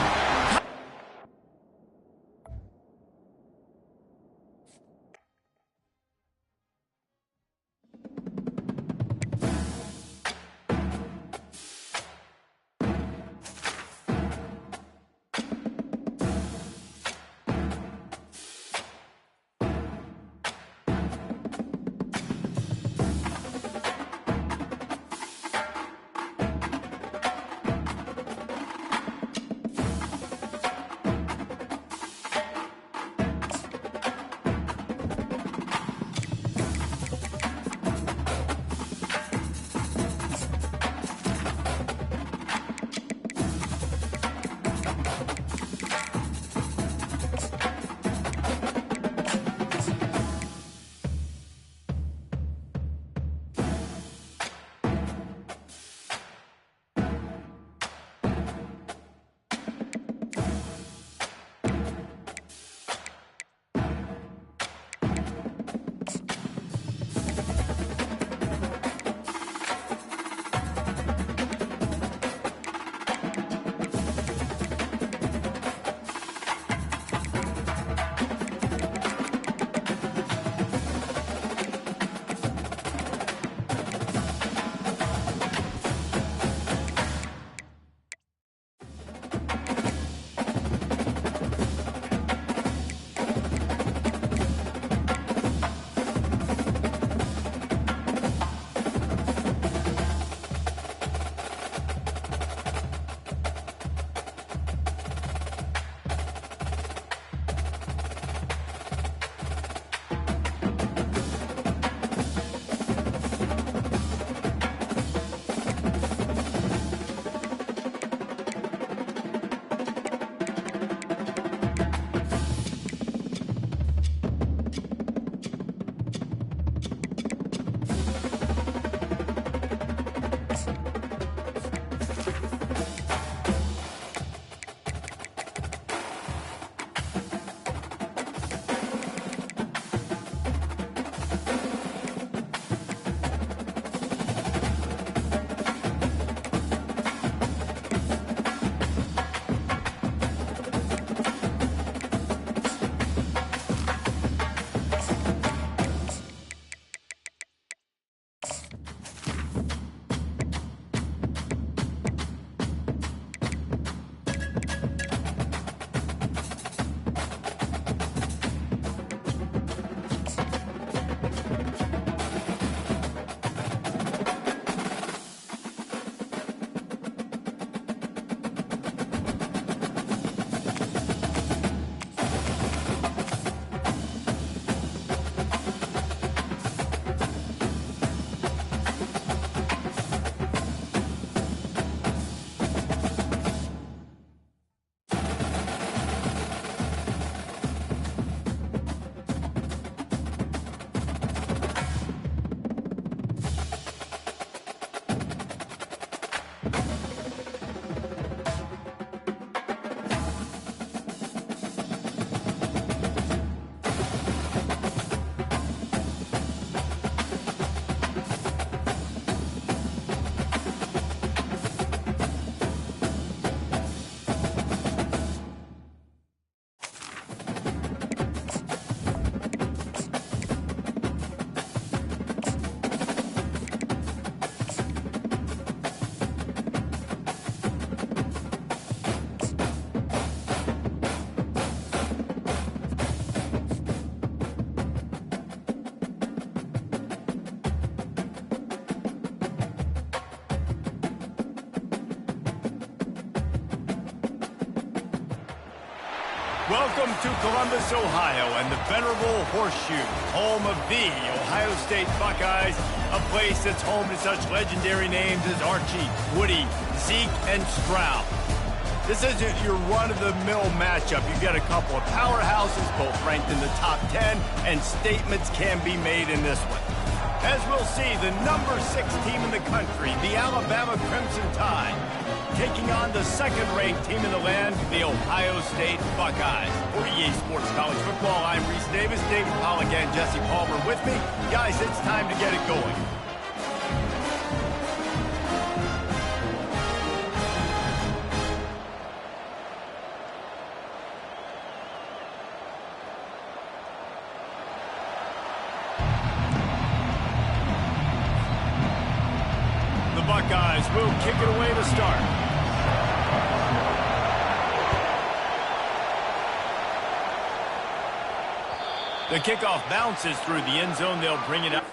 Welcome to Columbus, Ohio, and the venerable Horseshoe, home of the Ohio State Buckeyes, a place that's home to such legendary names as Archie, Woody, Zeke, and Stroud. This isn't your run-of-the-mill matchup. You get a couple of powerhouses, both ranked in the top 10, and statements can be made in this one. As we'll see, the number 6 team in the country, the Alabama Crimson Tide, taking on the second-ranked team in the land, the Ohio State Buckeyes. For EA Sports College Football, I'm Reese Davis, David Pollock, and Jesse Palmer with me. Guys, it's time to get it going. The Buckeyes will kick it away to start. The kickoff bounces through the end zone. They'll bring it up.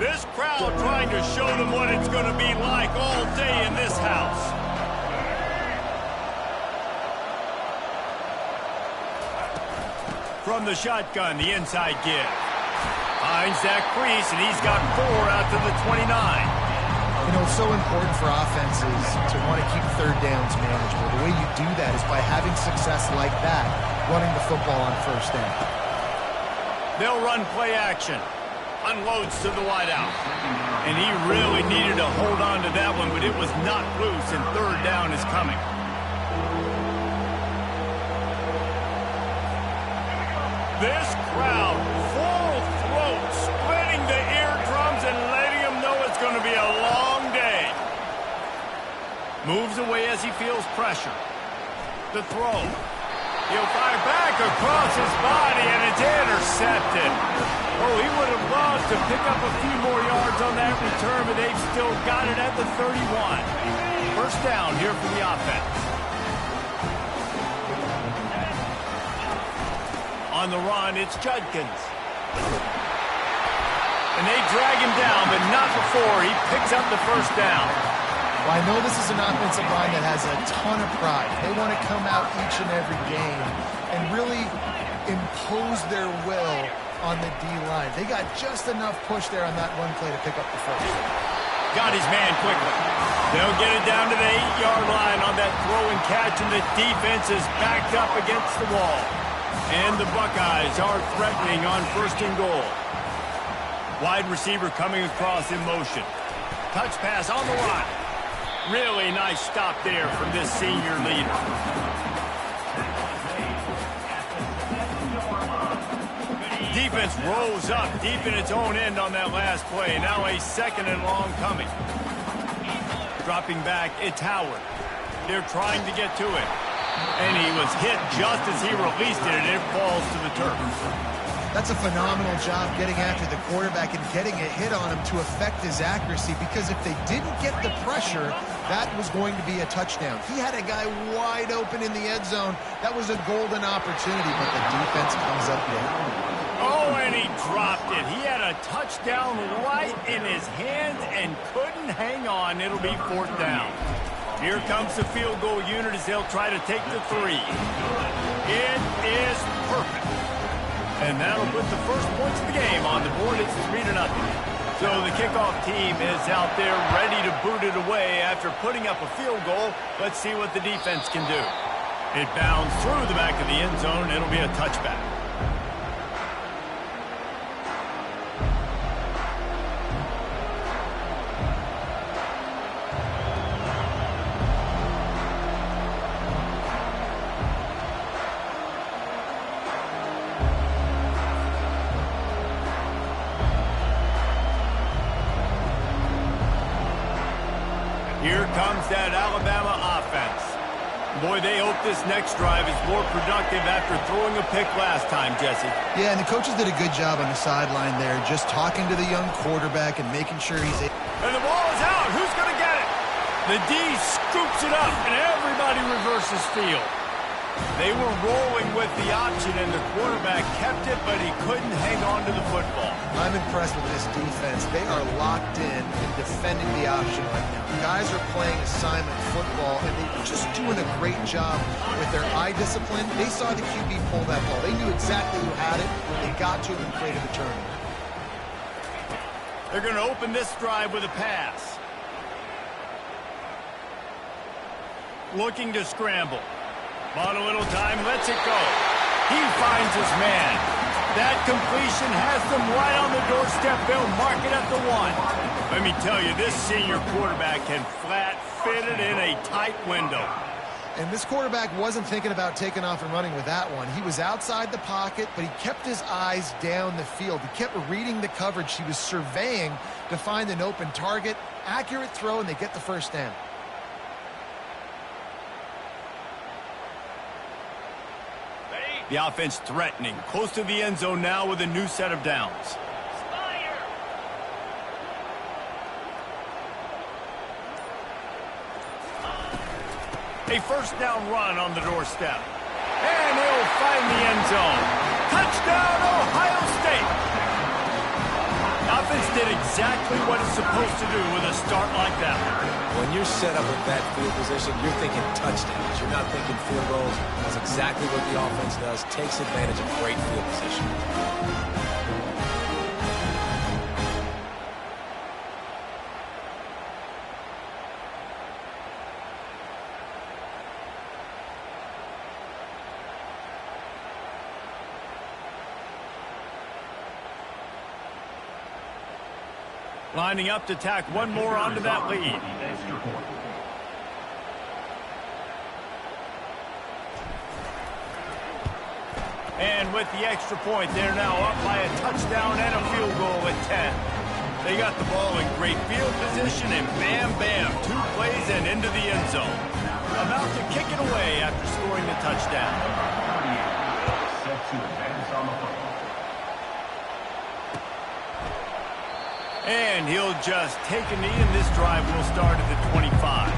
This crowd trying to show them what it's going to be like all day in this house. From the shotgun, the inside give. Finds that crease, and he's got 4 out to the 29. You know, it's so important for offenses to want to keep third downs manageable. The way you do that is by having success like that, running the football on first down. They'll run play action. Unloads to the wideout. And he really needed to hold on to that one, but it was not loose, and third down is coming. This crowd, full throat, splitting the eardrums and letting them know it's going to be a long day. Moves away as he feels pressure. The throw. He'll fire back across his body, and it's intercepted. Oh, he would have loved to pick up a few more yards on that return, but they've still got it at the 31. First down here for the offense. On the run, it's Judkins. And they drag him down, but not before he picks up the first down. Well, I know this is an offensive line that has a ton of pride. They want to come out each and every game and really impose their will on the D-line. They got just enough push there on that run play to pick up the first. Got his man quickly. They'll get it down to the 8-yard line on that throw and catch, and the defense is backed up against the wall. And the Buckeyes are threatening on first and goal. Wide receiver coming across in motion. Touch pass on the run. Really nice stop there from this senior leader. Defense rolls up deep in its own end on that last play. Now a second and long coming. Dropping back, it's Howard. They're trying to get to it. And he was hit just as he released it, and it falls to the turf. That's a phenomenal job getting after the quarterback and getting a hit on him to affect his accuracy, because if they didn't get the pressure, that was going to be a touchdown. He had a guy wide open in the end zone. That was a golden opportunity, but the defense comes up big. Oh, and he dropped it. He had a touchdown right in his hands and couldn't hang on. It'll be fourth down. Here comes the field goal unit as they'll try to take the 3. It is perfect. And that'll put the first points of the game on the board. It's 3-0. So the kickoff team is out there ready to boot it away after putting up a field goal. Let's see what the defense can do. It bounds through the back of the end zone. It'll be a touchback. Here comes that Alabama offense. Boy, they hope this next drive is more productive after throwing a pick last time, Jesse. Yeah, and the coaches did a good job on the sideline there, just talking to the young quarterback and making sure he's... And the ball is out. Who's going to get it? The D scoops it up, and everybody reverses field. They were rolling with the option, and the quarterback kept it, but he couldn't hang on to the football. I'm impressed with this defense. They are locked in and defending the option right now. Guys are playing assignment football, and they're just doing a great job with their eye discipline. They saw the QB pull that ball. They knew exactly who had it. They got to him and created the turnover. They're going to open this drive with a pass. Looking to scramble. Bought a little time, lets it go. He finds his man. That completion has them right on the doorstep. They'll mark it at the 1. Let me tell you, this senior quarterback can flat fit it in a tight window. And this quarterback wasn't thinking about taking off and running with that one. He was outside the pocket, but he kept his eyes down the field. He kept reading the coverage. He was surveying to find an open target. Accurate throw, and they get the first down. The offense threatening, close to the end zone now with a new set of downs. A first down run on the doorstep. And he'll find the end zone. Touchdown, Ohio State! The offense did exactly what it's supposed to do with a start like that. When you're set up with that field position, you're thinking touchdowns. You're not thinking field goals. That's exactly what the offense does. Takes advantage of great field position. Lining up to tack one more onto that lead. And with the extra point, they're now up by a touchdown and a field goal at 10. They got the ball in great field position, and bam, bam, 2 plays and into the end zone. About to kick it away after scoring the touchdown. Set to advance on the football. And he'll just take a knee, and this drive will start at the 25.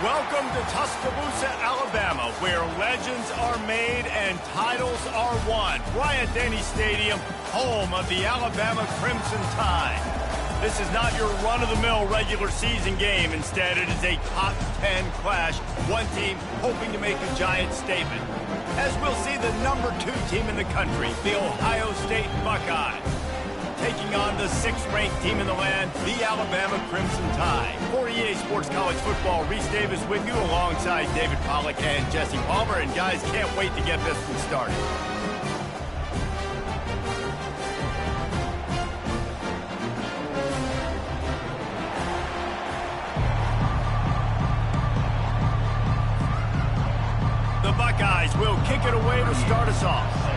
Welcome to Tuscaloosa, Alabama, where legends are made and titles are won. Bryant-Denny Stadium, home of the Alabama Crimson Tide. This is not your run-of-the-mill regular season game. Instead, it is a top 10 clash. One team hoping to make a giant statement. As we'll see the number 2 team in the country, the Ohio State Buckeyes, taking on the 6th-ranked team in the land, the Alabama Crimson Tide. For EA Sports College Football, Reese Davis with you alongside David Pollack and Jesse Palmer. And guys, can't wait to get this one started. The Buckeyes will kick it away to start us off.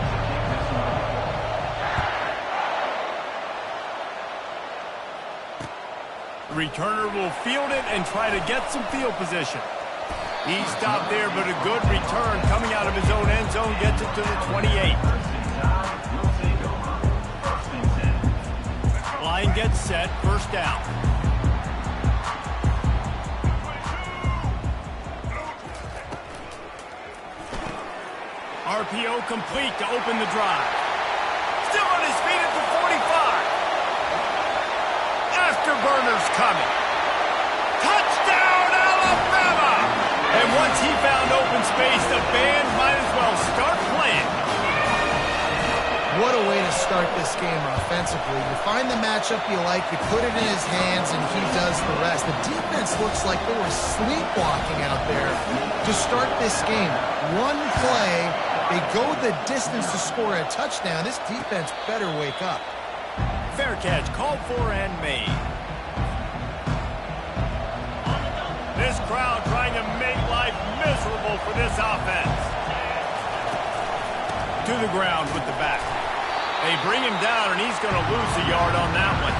The returner will field it and try to get some field position. He stopped there, but a good return coming out of his own end zone gets it to the 28. Line gets set, first down. RPO complete to open the drive. Still on his feet at the 45. Afterburners coming. Touchdown, Alabama! And once he found open space, the band might as well start playing. What a way to start this game offensively. You find the matchup you like, you put it in his hands, and he does the rest. The defense looks like they were sleepwalking out there to start this game. One play, they go the distance to score a touchdown. This defense better wake up. Fair catch called for and made. This crowd trying to make life miserable for this offense. To the ground with the back. They bring him down, and he's going to lose a yard on that one.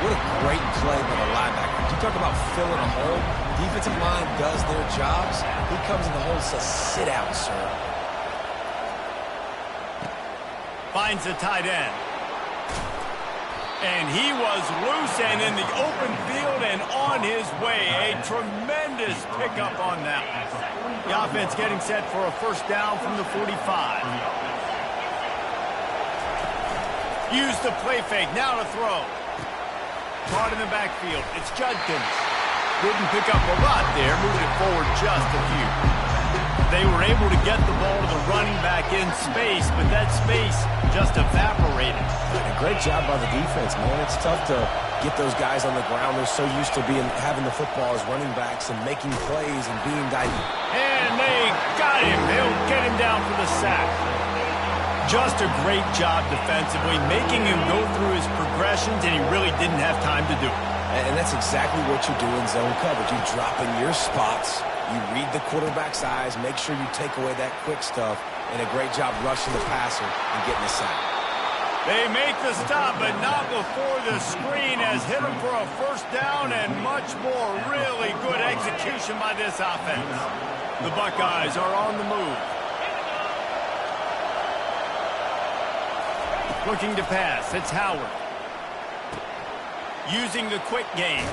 What a great play by the linebacker. You talk about filling a hole. Defensive line does their jobs. He comes in the hole and says, sit out, sir. Finds the tight end. And he was loose and in the open field and on his way. A tremendous pickup on that one. The offense getting set for a first down from the 45. Use the play fake. Now to throw. Caught in the backfield. It's Judkins. Didn't pick up a lot there. Moved it forward just a few. They were able to get the ball to the running back in space, but that space just evaporated. A great job by the defense, man. It's tough to get those guys on the ground. They're so used to having the football as running backs and making plays and being dynamic. And they got him. They'll get him down for the sack. Just a great job defensively, making him go through his progressions, and he really didn't have time to do it. And that's exactly what you do in zone coverage. You drop in your spots, you read the quarterback's eyes, make sure you take away that quick stuff, and a great job rushing the passer and getting the sack. They make the stop, but not before the screen has hit him for a first down and much more. Really good execution by this offense. The Buckeyes are on the move. Looking to pass, it's Howard. Using the quick game.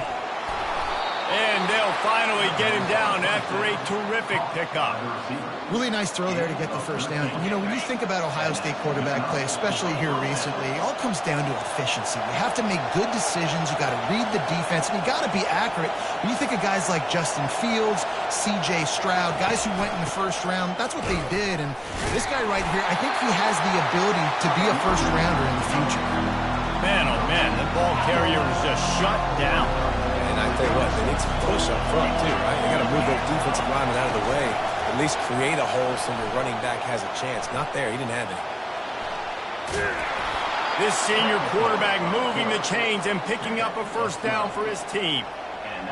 And they'll finally get him down after a terrific pickup. Really nice throw there to get the first down. You know, when you think about Ohio State quarterback play, especially here recently, it all comes down to efficiency. You have to make good decisions. You got to read the defense, and you got to be accurate. When you think of guys like Justin Fields, C.J. Stroud, guys who went in the first round, that's what they did. And this guy right here, I think he has the ability to be a first rounder in the future. Man, oh man, that ball carrier was just shut down. And I tell you what, they need some push up front too, right? They got to move their defensive lineman out of the way. At least create a hole so your running back has a chance. Not there. He didn't have it. This senior quarterback moving the chains and picking up a first down for his team.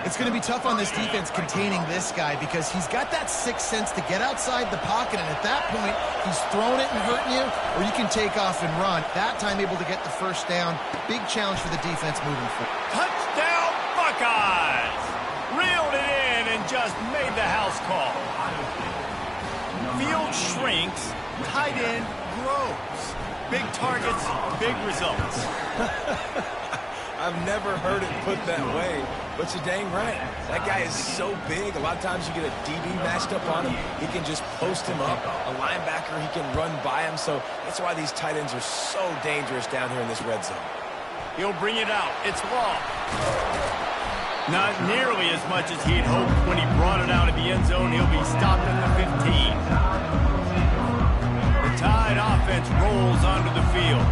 It's going to be tough on this defense containing this guy because he's got that sixth sense to get outside the pocket, and at that point, he's throwing it and hurting you, or you can take off and run. That time able to get the first down. Big challenge for the defense moving forward. Touchdown, Buckeyes! Reeled it in and just made the house call. Field shrinks, tight end grows. Big targets, big results. I've never heard it put that way, but you're dang right. That guy is so big. A lot of times you get a DB matched up on him. He can just post him up. A linebacker, he can run by him. So that's why these tight ends are so dangerous down here in this red zone. He'll bring it out. It's long. Not nearly as much as he'd hoped when he brought it out of the end zone. He'll be stopped at the 15. The Tide offense rolls onto the field.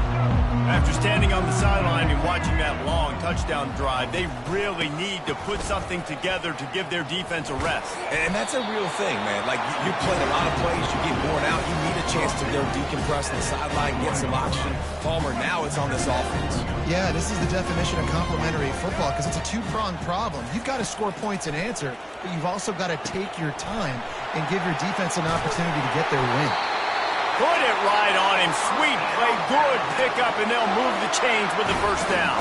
After standing on the sideline and watching that long touchdown drive, they really need to put something together to give their defense a rest. And that's a real thing, man. Like, you play a lot of plays, you get worn out, you need a chance to go decompress on the sideline, get some oxygen. Palmer, now it's on this offense. Yeah, this is the definition of complementary football because it's a two-pronged problem. You've got to score points and answer, but you've also got to take your time and give your defense an opportunity to get their win. Put it right on him. Sweet play. Good pickup, and they'll move the chains with the first down.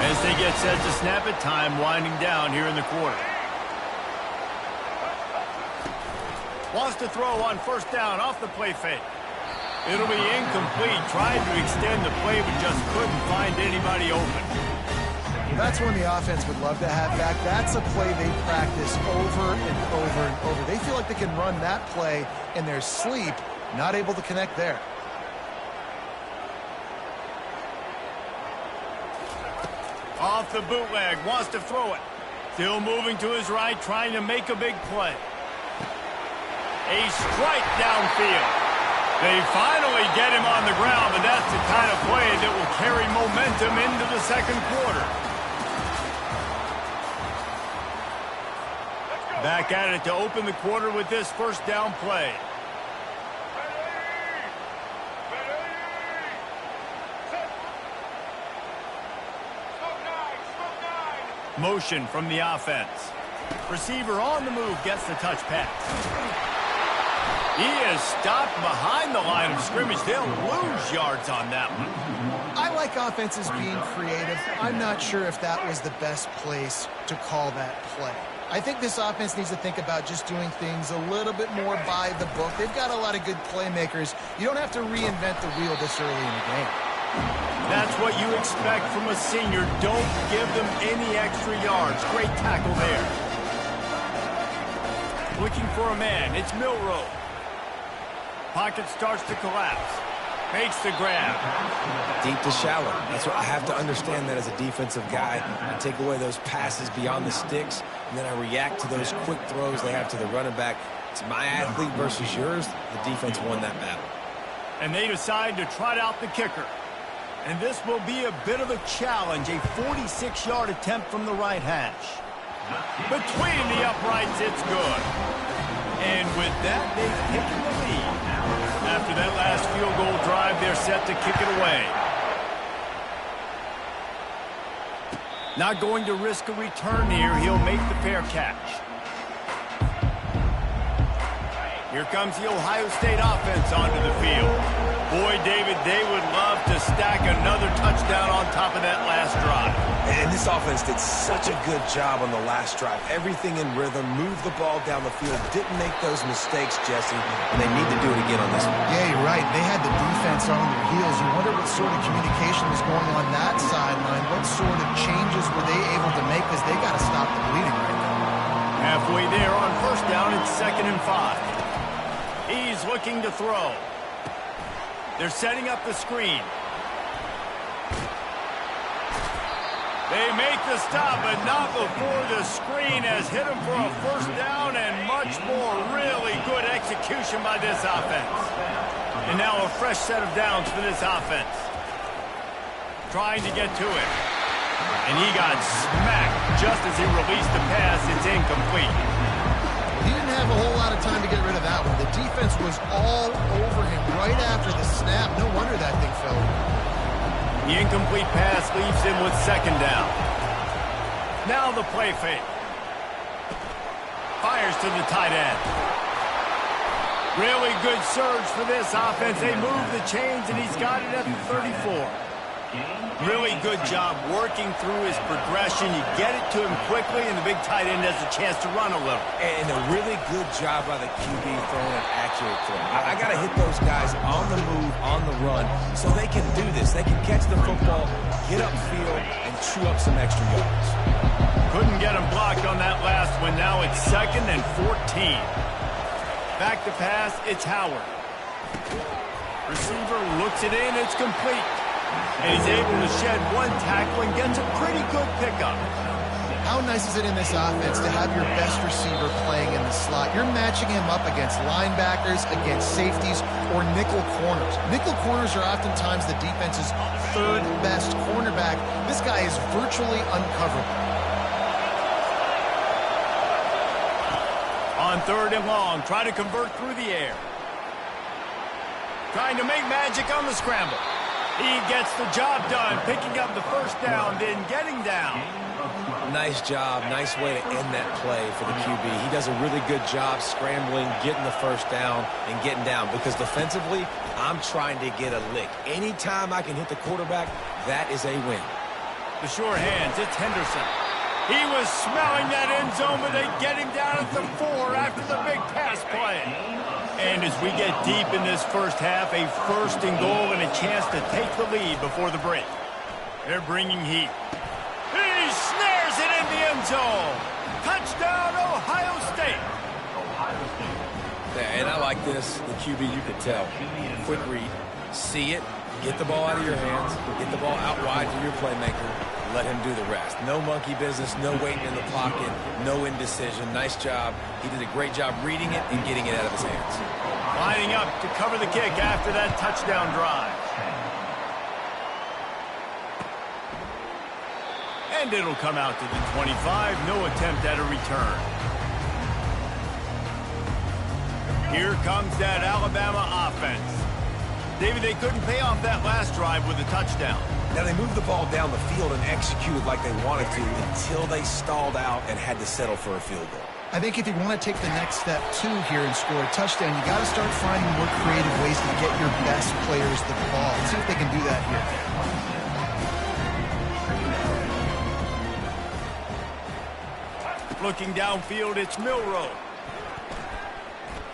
As they get set to snap it, time winding down here in the quarter. Wants to throw on first down off the play fake. It'll be incomplete. Tried to extend the play, but just couldn't find anybody open. That's one the offense would love to have back. That's a play they practice over and over and over. They feel like they can run that play in their sleep. Not able to connect there. Off the bootleg, wants to throw it. Still moving to his right, trying to make a big play. A strike downfield. They finally get him on the ground, but that's the kind of play that will carry momentum into the second quarter. Back at it to open the quarter with this first down play. Motion from the offense. Receiver on the move gets the touch pass. He is stopped behind the line of scrimmage. They'll lose yards on that one. I like offenses being creative. I'm not sure if that was the best place to call that play. I think this offense needs to think about just doing things a little bit more by the book. They've got a lot of good playmakers. You don't have to reinvent the wheel this early in the game. That's what you expect from a senior. Don't give them any extra yards. Great tackle there. Looking for a man. It's Milroe. Pocket starts to collapse. Makes the grab. Deep to shallow. That's what I have to understand that as a defensive guy. I take away those passes beyond the sticks, and then I react to those quick throws they have to the running back. It's my athlete versus yours. The defense won that battle. And they decide to trot out the kicker. And this will be a bit of a challenge, a 46-yard attempt from the right hash. Between the uprights, it's good. And with that, they've taken the lead. After that last field goal drive, they're set to kick it away. Not going to risk a return here. He'll make the fair catch. Here comes the Ohio State offense onto the field. Boy, David, they would love to stack another touchdown on top of that last drive. And this offense did such a good job on the last drive. Everything in rhythm, moved the ball down the field, didn't make those mistakes, Jesse, and they need to do it again on this one. Yeah, you're right. They had the defense on their heels. You wonder what sort of communication was going on that sideline. What sort of changes were they able to make, because they got to stop the bleeding right now. Halfway there on first down, it's 2nd and 5. He's looking to throw. They're setting up the screen. They make the stop, but not before the screen has hit him for a first down, and much more really good execution by this offense. And now a fresh set of downs for this offense. Trying to get to it. And he got smacked just as he released the pass. It's incomplete. He didn't have a whole lot of time to get rid of that one. The defense was all over him right after the snap. No wonder that thing fell. The incomplete pass leaves him with 2nd down. Now the play fake. Fires to the tight end. Really good surge for this offense. They move the chains, and he's got it at the 34. Really good job working through his progression. You get it to him quickly, and the big tight end has a chance to run a little. And a really good job by the QB throwing an accurate throw. I got to hit those guys on the move, on the run, so they can do this. They can catch the football, get upfield, and chew up some extra yards. Couldn't get him blocked on that last one. Now it's 2nd and 14. Back to pass, it's Howard. Receiver looks it in, it's complete. And he's able to shed one tackle and gets a pretty good pickup. How nice is it in this offense to have your best receiver playing in the slot? You're matching him up against linebackers, against safeties, or nickel corners. Nickel corners are oftentimes the defense's 3rd best cornerback. This guy is virtually uncoverable. On 3rd and long, try to convert through the air. Trying to make magic on the scramble. He gets the job done, picking up the first down, then getting down. Nice job. Nice way to end that play for the QB. He does a really good job scrambling, getting the first down, and getting down. Because defensively, I'm trying to get a lick. Anytime I can hit the quarterback, that is a win. The sure hands, it's Henderson. He was smelling that end zone, but they get him down at the 4 after the big pass play. And as we get deep in this first half, a 1st and goal and a chance to take the lead before the break. They're bringing heat. He snares it in the end zone. Touchdown, Ohio State. Yeah, and I like this. The QB, you can tell. Quick read. See it. Get the ball out of your hands. Get the ball out wide to your playmaker. Let him do the rest. No monkey business, no waiting in the pocket, no indecision. Nice job. He did a great job reading it and getting it out of his hands. Lining up to cover the kick after that touchdown drive. And it'll come out to the 25. No attempt at a return. Here comes that Alabama offense. David, they couldn't pay off that last drive with a touchdown. Now, they moved the ball down the field and executed like they wanted to until they stalled out and had to settle for a field goal. I think if you want to take the next step, too, here and score a touchdown, you got to start finding more creative ways to get your best players the ball. Let's see if they can do that here. Looking downfield, it's Milroe.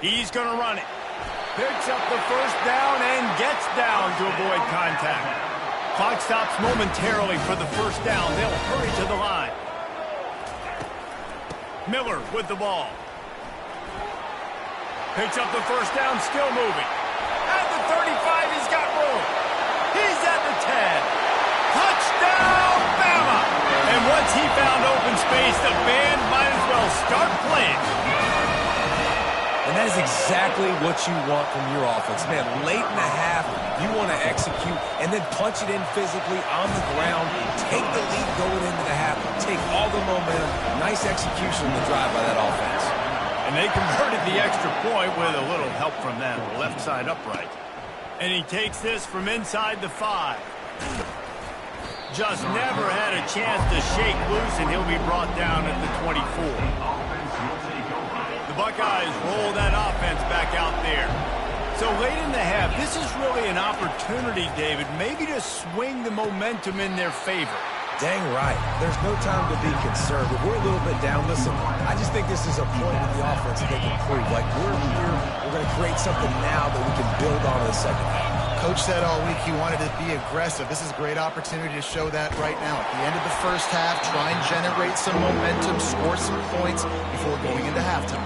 He's going to run it. Picks up the first down and gets down to avoid contact. Clock stops momentarily for the first down. They'll hurry to the line. Miller with the ball. Picks up the first down, still moving. At the 35, he's got room. He's at the 10. Touchdown, Bama! And once he found open space, the band might as well start playing. And that is exactly what you want from your offense. Man, late in the half, you want to execute and then punch it in physically on the ground, take the lead going into the half, take all the momentum. Nice execution on the drive by that offense. And they converted the extra point with a little help from that left side upright. And he takes this from inside the 5. Just never had a chance to shake loose, and he'll be brought down at the 24. Buckeyes roll that offense back out there. So late in the half, this is really an opportunity, David, maybe to swing the momentum in their favor. Dang right. There's no time to be concerned. If we're a little bit down, listen, I just think this is a point in the offense that they can prove. Like, we're here, we're going to create something now that we can build on in the second half. Coach said all week he wanted to be aggressive. This is a great opportunity to show that right now. At the end of the first half, try and generate some momentum, score some points before going into halftime.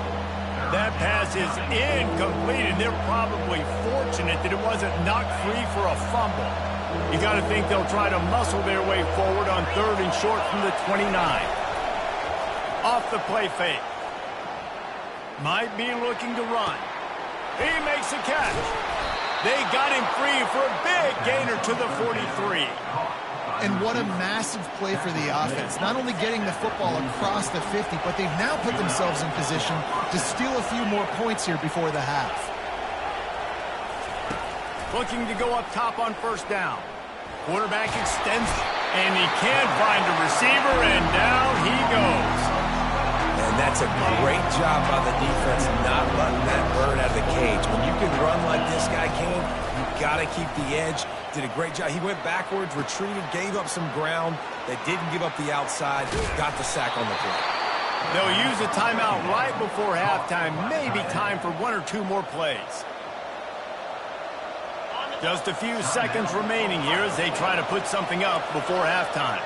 That pass is incomplete, and they're probably fortunate that it wasn't knocked free for a fumble. You got to think they'll try to muscle their way forward on 3rd and short from the 29. Off the play fake. Might be looking to run. He makes a catch. They got him free for a big gainer to the 43. And what a massive play for the offense. Not only getting the football across the 50, but they've now put themselves in position to steal a few more points here before the half. Looking to go up top on first down. Quarterback extends, and he can't find a receiver, and down he goes. And that's a great job by the defense not letting that bird out of the cage. When you can run like this guy can, you got to keep the edge. Did a great job. He went backwards, retreated, gave up some ground. They didn't give up the outside. Got the sack on the play. They'll use a timeout right before halftime. Maybe time for 1 or 2 more plays. Just a few seconds remaining here as they try to put something up before halftime.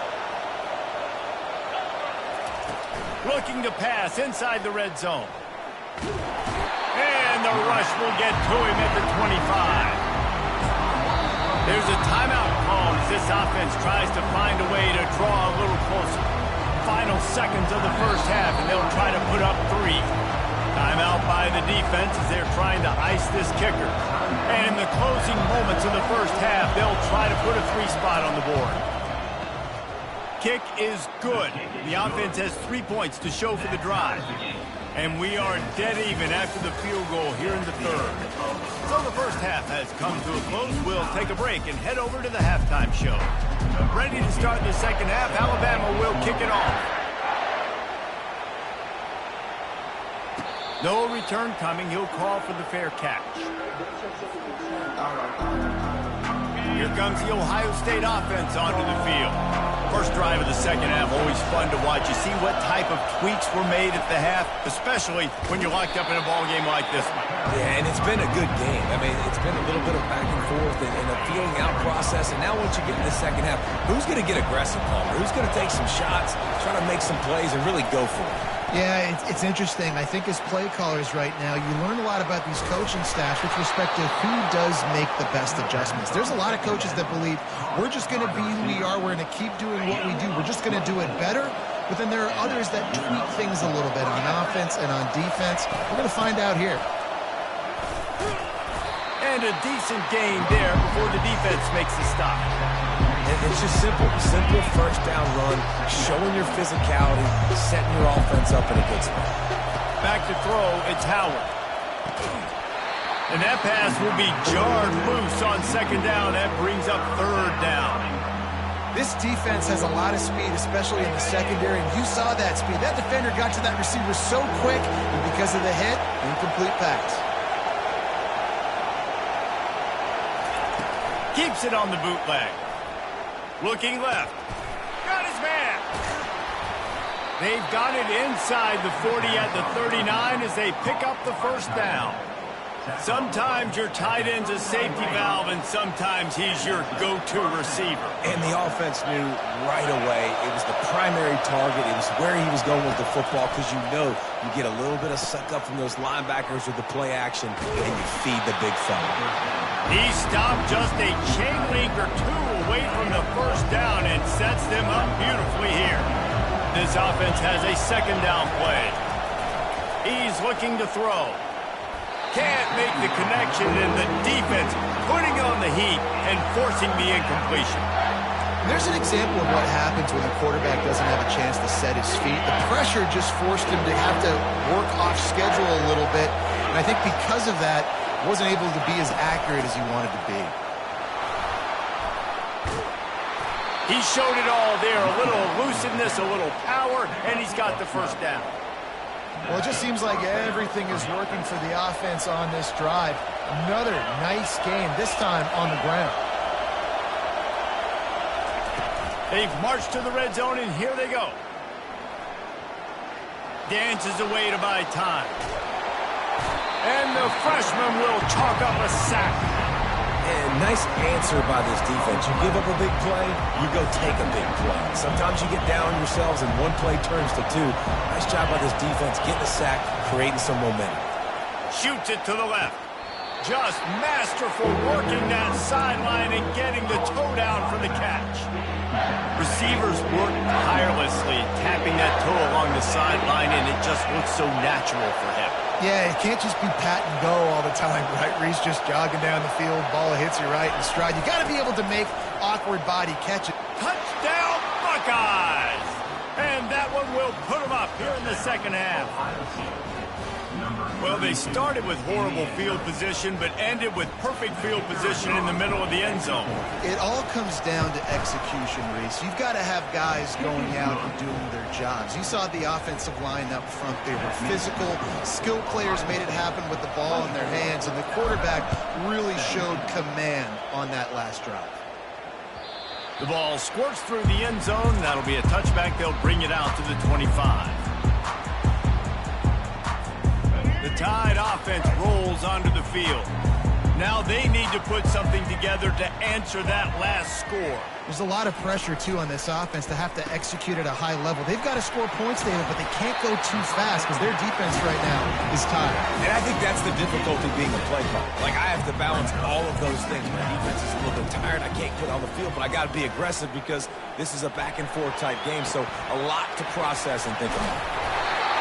Looking to pass inside the red zone. And the rush will get to him at the 25. There's a timeout called as this offense tries to find a way to draw a little closer. Final seconds of the first half, and they'll try to put up 3. Timeout by the defense as they're trying to ice this kicker. And in the closing moments of the first half, they'll try to put a 3 spot on the board. Kick is good. The offense has 3 points to show for the drive. And we are dead even after the field goal here in the third. So the first half has come to a close. We'll take a break and head over to the halftime show. Ready to start the second half, Alabama will kick it off. No return coming. He'll call for the fair catch. Here comes the Ohio State offense onto the field. First drive of the second half, always fun to watch. You see what type of tweaks were made at the half, especially when you're locked up in a ball game like this one. Yeah, and it's been a good game. I mean, it's been a little bit of back and forth and a feeling out process. And now once you get in the second half, who's going to get aggressive, Palmer? Who's going to take some shots, try to make some plays, and really go for it? Yeah, it's interesting. I think as play callers right now, you learn a lot about these coaching staffs with respect to who does make the best adjustments. There's a lot of coaches that believe we're just going to be who we are. We're going to keep doing what we do. We're just going to do it better. But then there are others that tweak things a little bit on offense and on defense. We're going to find out here. And a decent gain there before the defense makes the stop. It's just simple first down run, showing your physicality, setting your offense up in a good spot. Back to throw, it's Howard. And that pass will be jarred loose on second down. That brings up third down. This defense has a lot of speed, especially in the secondary, and you saw that speed. That defender got to that receiver so quick, and because of the hit, incomplete pass. Keeps it on the bootleg. Looking left. Got his man. They've got it inside the 40 at the 39 as they pick up the first down. Sometimes your tight end's a safety valve, and sometimes he's your go-to receiver. And the offense knew right away it was the primary target. It was where he was going with the football because you know you get a little bit of suck up from those linebackers with the play action, and you feed the big fella. He stopped just a chain link or 2 away from the first down and sets them up beautifully here. This offense has a second down play. He's looking to throw. Can't make the connection, and the defense putting on the heat and forcing the incompletion. There's an example of what happens when the quarterback doesn't have a chance to set his feet. The pressure just forced him to have to work off schedule a little bit, and I think because of that, wasn't able to be as accurate as he wanted to be. He showed it all there, a little elusiveness, a little power, and he's got the first down. Well, it just seems like everything is working for the offense on this drive. Another nice game, this time on the ground. They've marched to the red zone, and here they go. Dances away to buy time. And the freshman will chalk up a sack. And nice answer by this defense. You give up a big play, you go take a big play. Sometimes you get down on yourselves and one play turns to 2. Nice job by this defense getting a sack, creating some momentum. Shoots it to the left. Just masterful working that sideline and getting the toe down for the catch. Receivers work tirelessly, tapping that toe along the sideline, and it just looks so natural for him. Yeah, it can't just be pat and go all the time, right? Reese just jogging down the field, ball hits you right in stride. You got to be able to make awkward body catches. Touchdown, Buckeyes! And that one will put them up here in the second half. Well, they started with horrible field position, but ended with perfect field position in the middle of the end zone. It all comes down to execution, Reese. You've got to have guys going out and doing their jobs. You saw the offensive line up front. They were physical. Skilled players made it happen with the ball in their hands, and the quarterback really showed command on that last drive. The ball squirts through the end zone. That'll be a touchback. They'll bring it out to the 25. The Tide offense rolls onto the field. Now they need to put something together to answer that last score. There's a lot of pressure, too, on this offense to have to execute at a high level. They've got to score points, David, but they can't go too fast because their defense right now is tired. And I think that's the difficulty being a play caller. Like, I have to balance all of those things. My defense is a little bit tired. I can't get on the field, but I got to be aggressive because this is a back-and-forth type game, so a lot to process and think about.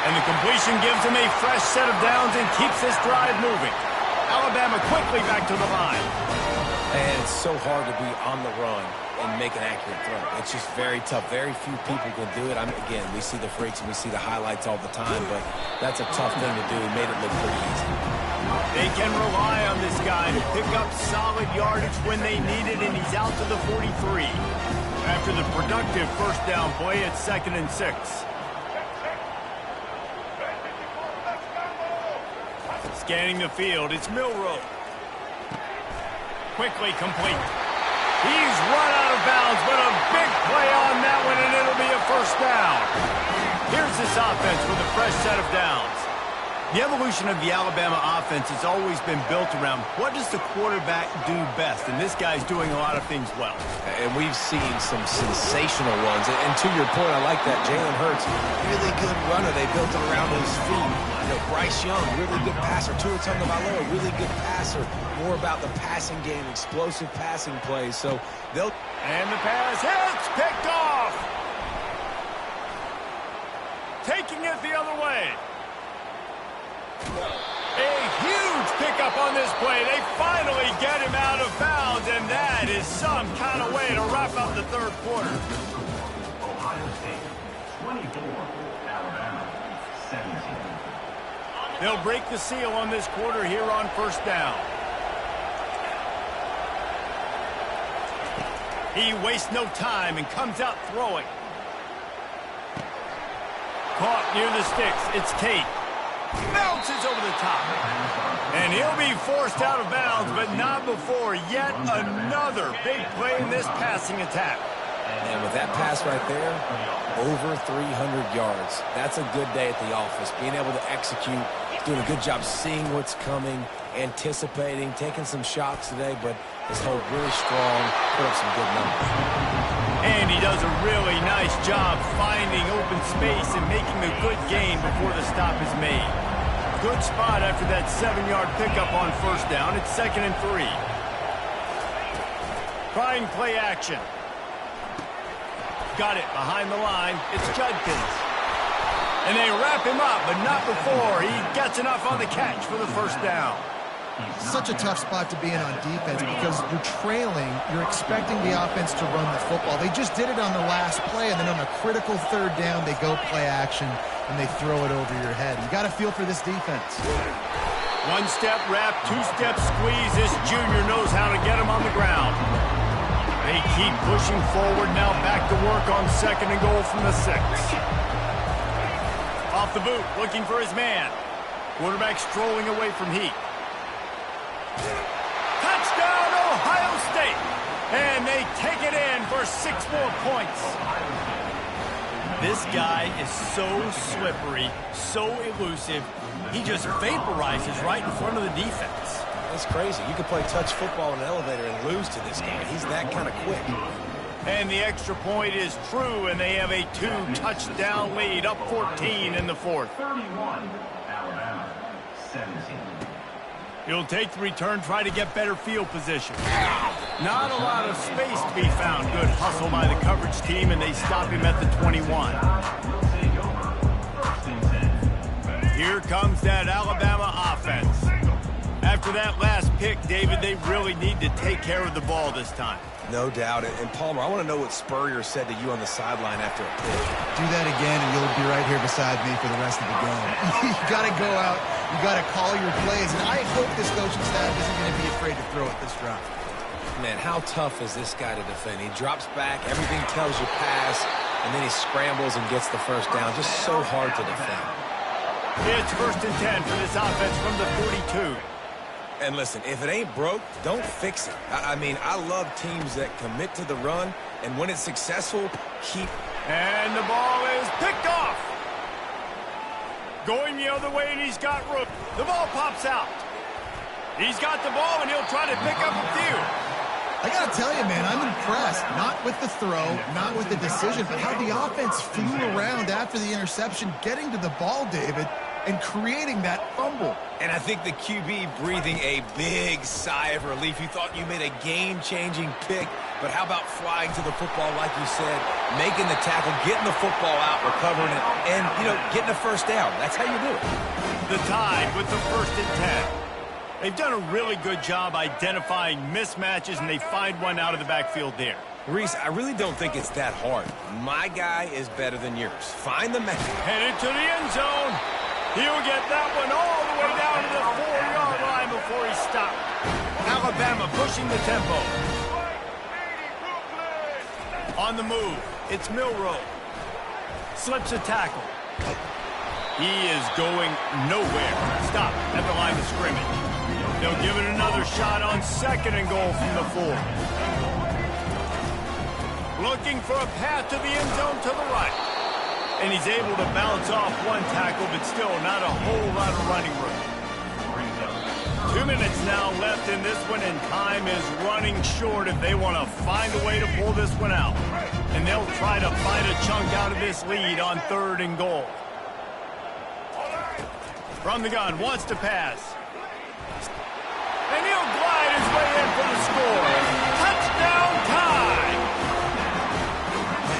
And the completion gives them a fresh set of downs and keeps this drive moving. Alabama quickly back to the line. And it's so hard to be on the run and make an accurate throw. It's just very tough. Very few people can do it. Again, we see the freaks and we see the highlights all the time, but that's a tough thing to do. He made it look pretty easy. They can rely on this guy to pick up solid yardage when they need it, and he's out to the 43. After the productive first down play, it's 2nd and 6. Scanning the field, it's Milroe. Quickly complete. He's run out of bounds, but a big play on that one, and it'll be a first down. Here's this offense with a fresh set of downs. The evolution of the Alabama offense has always been built around what does the quarterback do best, and this guy's doing a lot of things well. And we've seen some sensational runs. And to your point, I like that. Jalen Hurts, really good runner. They built it around his feet. You know, Bryce Young, really good passer. Tua Tagovailoa, really good passer. More about the passing game, explosive passing plays. So they'll... And the pass hits, picked off. Taking it the other way. A huge pickup on this play. They finally get him out of bounds, and that is some kind of way to wrap up the third quarter. Ohio State, 24, Alabama, 17. They'll break the seal on this quarter here on first down. He wastes no time and comes out throwing. Caught near the sticks. It's Tate. Bounces over the top. And he'll be forced out of bounds, but not before yet another big play in this passing attack. And with that pass right there, over 300 yards. That's a good day at the office. Being able to execute, doing a good job seeing what's coming, anticipating, taking some shots today, but his hold really strong, put up some good numbers. And he does a really nice job finding open space and making a good gain before the stop is made. Good spot after that 7-yard pickup on first down. It's 2nd and 3. Trying play action. Got it behind the line. It's Judkins. And they wrap him up, but not before he gets enough on the catch for the first down. Such a tough spot to be in on defense because you're trailing, you're expecting the offense to run the football. They just did it on the last play, and then on a critical third down, they go play action, and they throw it over your head. You got to feel for this defense. One-step wrap, two-step squeeze. This junior knows how to get him on the ground. They keep pushing forward, now back to work on 2nd and goal from the 6. Off the boot, looking for his man. Quarterback strolling away from Heat. Touchdown, Ohio State! And they take it in for 6 more points. This guy is so slippery, so elusive. He just vaporizes right in front of the defense. That's crazy. You could play touch football in an elevator and lose to this guy. He's that kind of quick. And the extra point is true, and they have a 2-touchdown lead, up 14 in the 4th. 31, Alabama, 17. He'll take the return, try to get better field position. Not a lot of space to be found. Good hustle by the coverage team, and they stop him at the 21. Here comes that Alabama offense. After that last pick, David, they really need to take care of the ball this time. No doubt. And Palmer, I want to know what Spurrier said to you on the sideline after a pick. Do that again, and you'll be right here beside me for the rest of the game. You got to go out. You got to call your plays, and I hope this coaching staff isn't going to be afraid to throw it this drive. Man, how tough is this guy to defend? He drops back, everything tells you pass, and then he scrambles and gets the first down. Just so hard to defend. It's 1st and 10 for this offense from the 42. And listen, if it ain't broke, don't fix it. I mean, I love teams that commit to the run, and when it's successful, keep... And the ball is picked off. Going the other way, and he's got room. The ball pops out. He's got the ball, and he'll try to pick up a few. I got to tell you, man, I'm impressed. Not with the throw, not with the decision, but how the offense flew around after the interception, getting to the ball, David, and creating that fumble. And I think the QB breathing a big sigh of relief. You thought you made a game-changing pick, but how about flying to the football, like you said, making the tackle, getting the football out, recovering it, and, you know, getting a first down. That's how you do it. The Tide with the 1st and 10. They've done a really good job identifying mismatches, and they find one out of the backfield there. Reese, I really don't think it's that hard. My guy is better than yours. Find the man. Headed to the end zone. He'll get that one all the way down to the 4-yard line before he stopped. Alabama pushing the tempo. On the move, it's Milroe. Slips a tackle. He is going nowhere. Stop at the line of scrimmage. They'll give it another shot on 2nd and goal from the 4. Looking for a path to the end zone to the right. And he's able to bounce off one tackle, but still not a whole lot of running room. 2 minutes now left in this one, and time is running short if they want to find a way to pull this one out. And they'll try to find a chunk out of this lead on 3rd and goal. From the gun, wants to pass. And he'll glide his way in for the score. Touchdown time!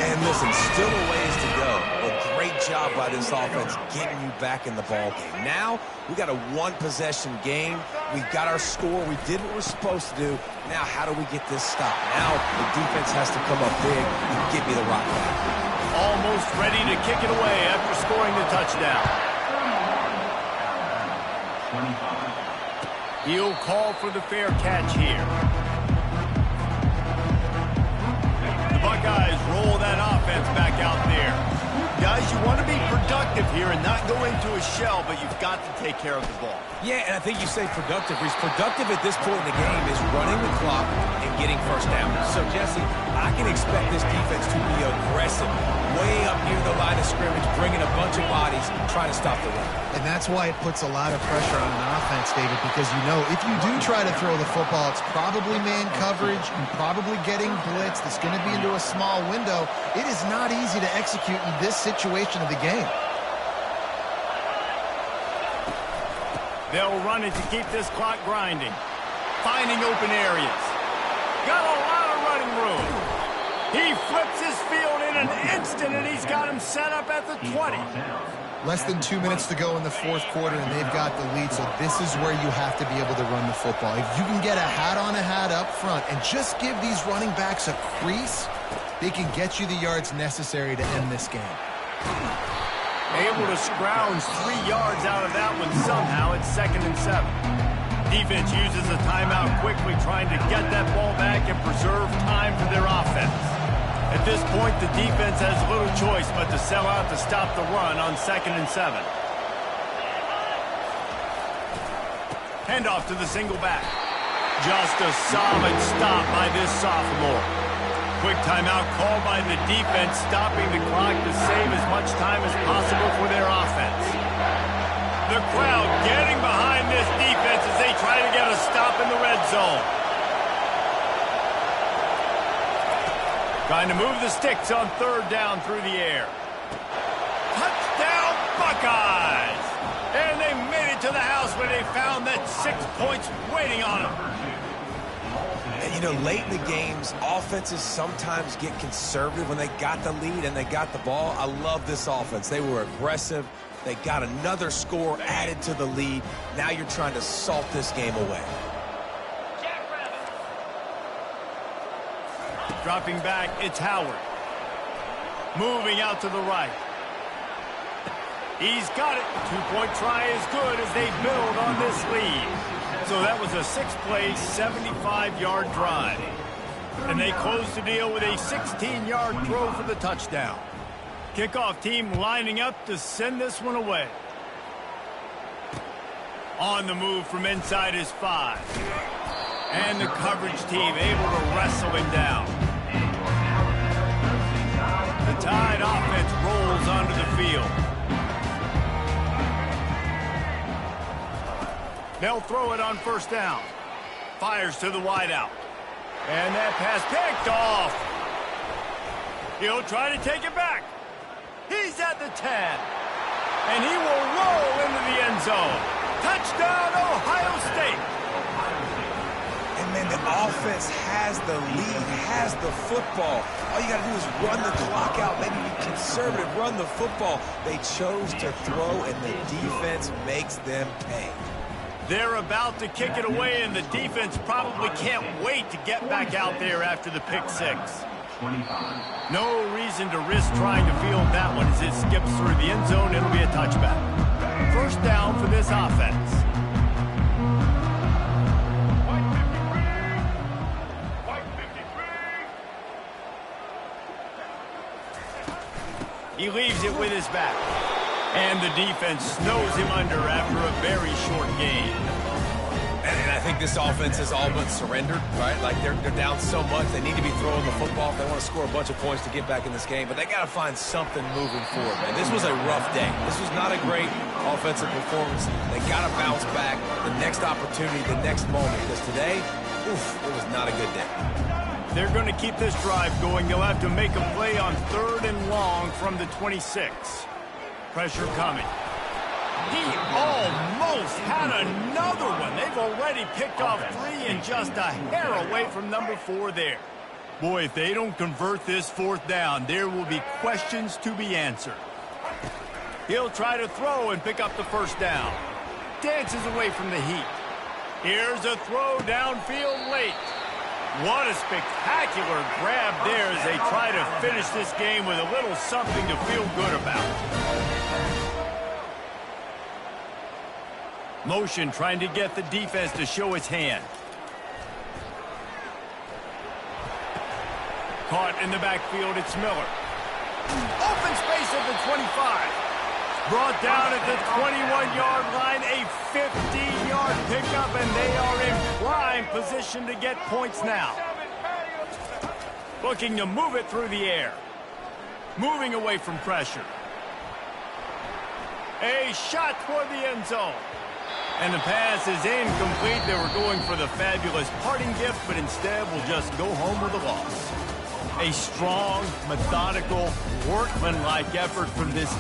And listen, still a ways to go. A great job by this offense getting you back in the ball game. Now, we got a one-possession game. We've got our score. We did what we're supposed to do. Now, how do we get this stopped? Now, the defense has to come up big and give me the rock back. Almost ready to kick it away after scoring the touchdown. 25. He'll call for the fair catch here. The Buckeyes roll that offense back out there. Guys, you want to be productive here and not go into a shell, but you've got to take care of the ball. Yeah, and I think you say productive. He's productive at this point in the game is running the clock and getting first down. So, Jesse, I can expect this defense to be aggressive, way up near the line of scrimmage, bringing a bunch of bodies, trying to stop the run. And that's why it puts a lot of pressure on an offense, David, because you know if you do try to throw the football, it's probably man coverage, and probably getting blitzed. It's going to be into a small window. It is not easy to execute in this situation of the game. They'll run it to keep this clock grinding. Finding open areas. Got a lot of running room. He flips his field in an instant, and he's got him set up at the 20. Less than 2 minutes to go in the 4th quarter, and they've got the lead, so this is where you have to be able to run the football. If you can get a hat-on-a-hat up front and just give these running backs a crease, they can get you the yards necessary to end this game. Able to scrounge 3 yards out of that one somehow. It's 2nd and 7. Defense uses a timeout quickly, trying to get that ball back and preserve time for their offense. At this point, the defense has little choice but to sell out to stop the run on 2nd and 7. Handoff to the single back. Just a solid stop by this sophomore. Quick timeout called by the defense, stopping the clock to save as much time as possible for their offense. The crowd getting behind this defense as they try to get a stop in the red zone. Trying to move the sticks on 3rd down through the air. Touchdown, Buckeyes! And they made it to the house where they found that 6 points waiting on them. And, you know, late in the games, offenses sometimes get conservative when they got the lead and they got the ball. I love this offense. They were aggressive. They got another score added to the lead. Now you're trying to salt this game away. Dropping back, it's Howard. Moving out to the right. He's got it. Two-point try is good as they build on this lead. So that was a 6-play, 75-yard drive. And they close the deal with a 16-yard throw for the touchdown. Kickoff team lining up to send this one away. On the move from inside his 5. And the coverage team able to wrestle him down. The Tide offense rolls onto the field. They'll throw it on first down. Fires to the wideout. And that pass picked off. He'll try to take it back. He's at the 10. And he will roll into the end zone. Touchdown, Ohio State. And man, the offense has the lead, has the football. All you got to do is run the clock out, maybe be conservative, run the football. They chose to throw, and the defense makes them pay. They're about to kick it away, and the defense probably can't wait to get back out there after the pick 6. No reason to risk trying to field that one as it skips through the end zone. It'll be a touchback. First down for this offense. He leaves it with his back. And the defense snows him under after a very short game. And I think this offense has all but surrendered, right? Like they're down so much, they need to be throwing the football if they want to score a bunch of points to get back in this game. But they got to find something moving forward, man. This was a rough day. This was not a great offensive performance. They got to bounce back. The next opportunity, the next moment. Because today, oof, it was not a good day. They're going to keep this drive going. They'll have to make a play on 3rd and long from the 26. Pressure coming. He almost had another one. They've already picked off 3 and just a hair away from number 4 there. Boy, if they don't convert this 4th down, there will be questions to be answered. He'll try to throw and pick up the first down. Dances away from the heat. Here's a throw downfield late. What a spectacular grab there as they try to finish this game with a little something to feel good about. Motion trying to get the defense to show its hand. Caught in the backfield, it's Miller. Open space at the 25. Brought down at the 21-yard line, a 15-yard pickup, and they are in prime position to get points now. Looking to move it through the air. Moving away from pressure. A shot toward the end zone. And the pass is incomplete. They were going for the fabulous parting gift, but instead will just go home with a loss. A strong, methodical, workmanlike effort from this.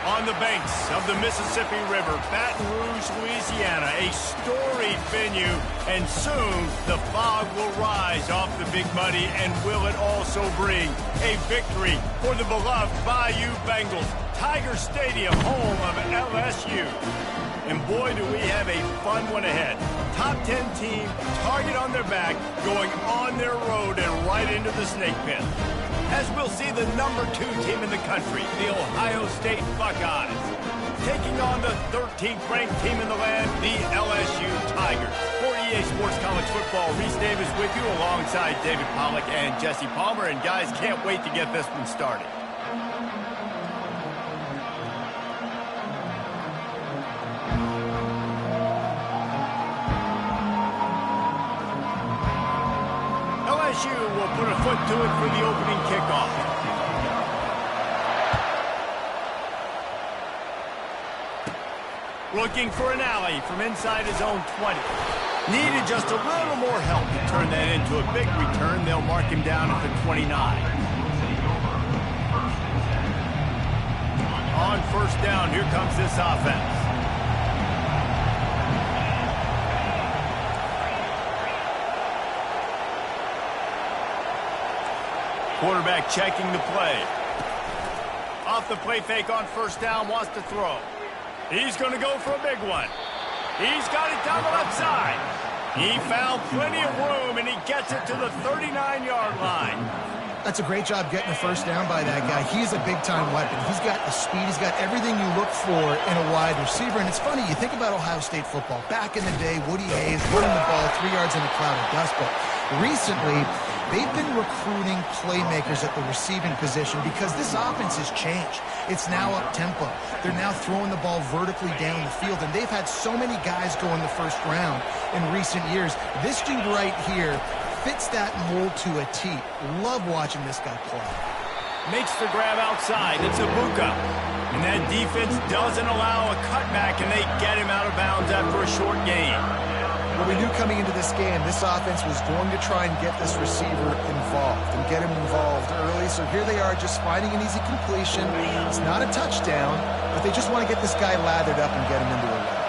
On the banks of the Mississippi River, Baton Rouge, Louisiana, a storied venue, and soon the fog will rise off the Big Muddy, and will it also bring a victory for the beloved Bayou Bengals, Tiger Stadium, home of LSU. And boy, do we have a fun one ahead. Top 10 team, target on their back, going on their road and right into the snake pit. As we'll see the #2 team in the country, the Ohio State Buckeyes, taking on the 13th ranked team in the land, the LSU Tigers. For EA Sports College Football, Reese Davis with you alongside David Pollack and Jesse Palmer. And guys, can't wait to get this one started. LSU will put a foot to it for the opening kickoff. Looking for an alley from inside his own 20. Needed just a little more help to turn that into a big return. They'll mark him down at the 29. On first down, here comes this offense. Quarterback checking the play. Off the play fake on first down, wants to throw. He's going to go for a big one. He's got it down the left side. He found plenty of room, and he gets it to the 39-yard line. That's a great job getting the first down by that guy. He's a big-time weapon. He's got the speed. He's got everything you look for in a wide receiver. And it's funny, you think about Ohio State football. Back in the day, Woody Hayes running the ball 3 yards in a cloud of dust. But recently, they've been recruiting playmakers at the receiving position because this offense has changed. It's now up-tempo. They're now throwing the ball vertically down the field, and they've had so many guys go in the first round in recent years. This dude right here fits that mold to a T. Love watching this guy play. Makes the grab outside. It's Ibuka. And that defense doesn't allow a cutback, and they get him out of bounds after a short gain. Well, we knew coming into this game, this offense was going to try and get this receiver involved and get him involved early. So here they are just finding an easy completion. It's not a touchdown, but they just want to get this guy lathered up and get him into a run.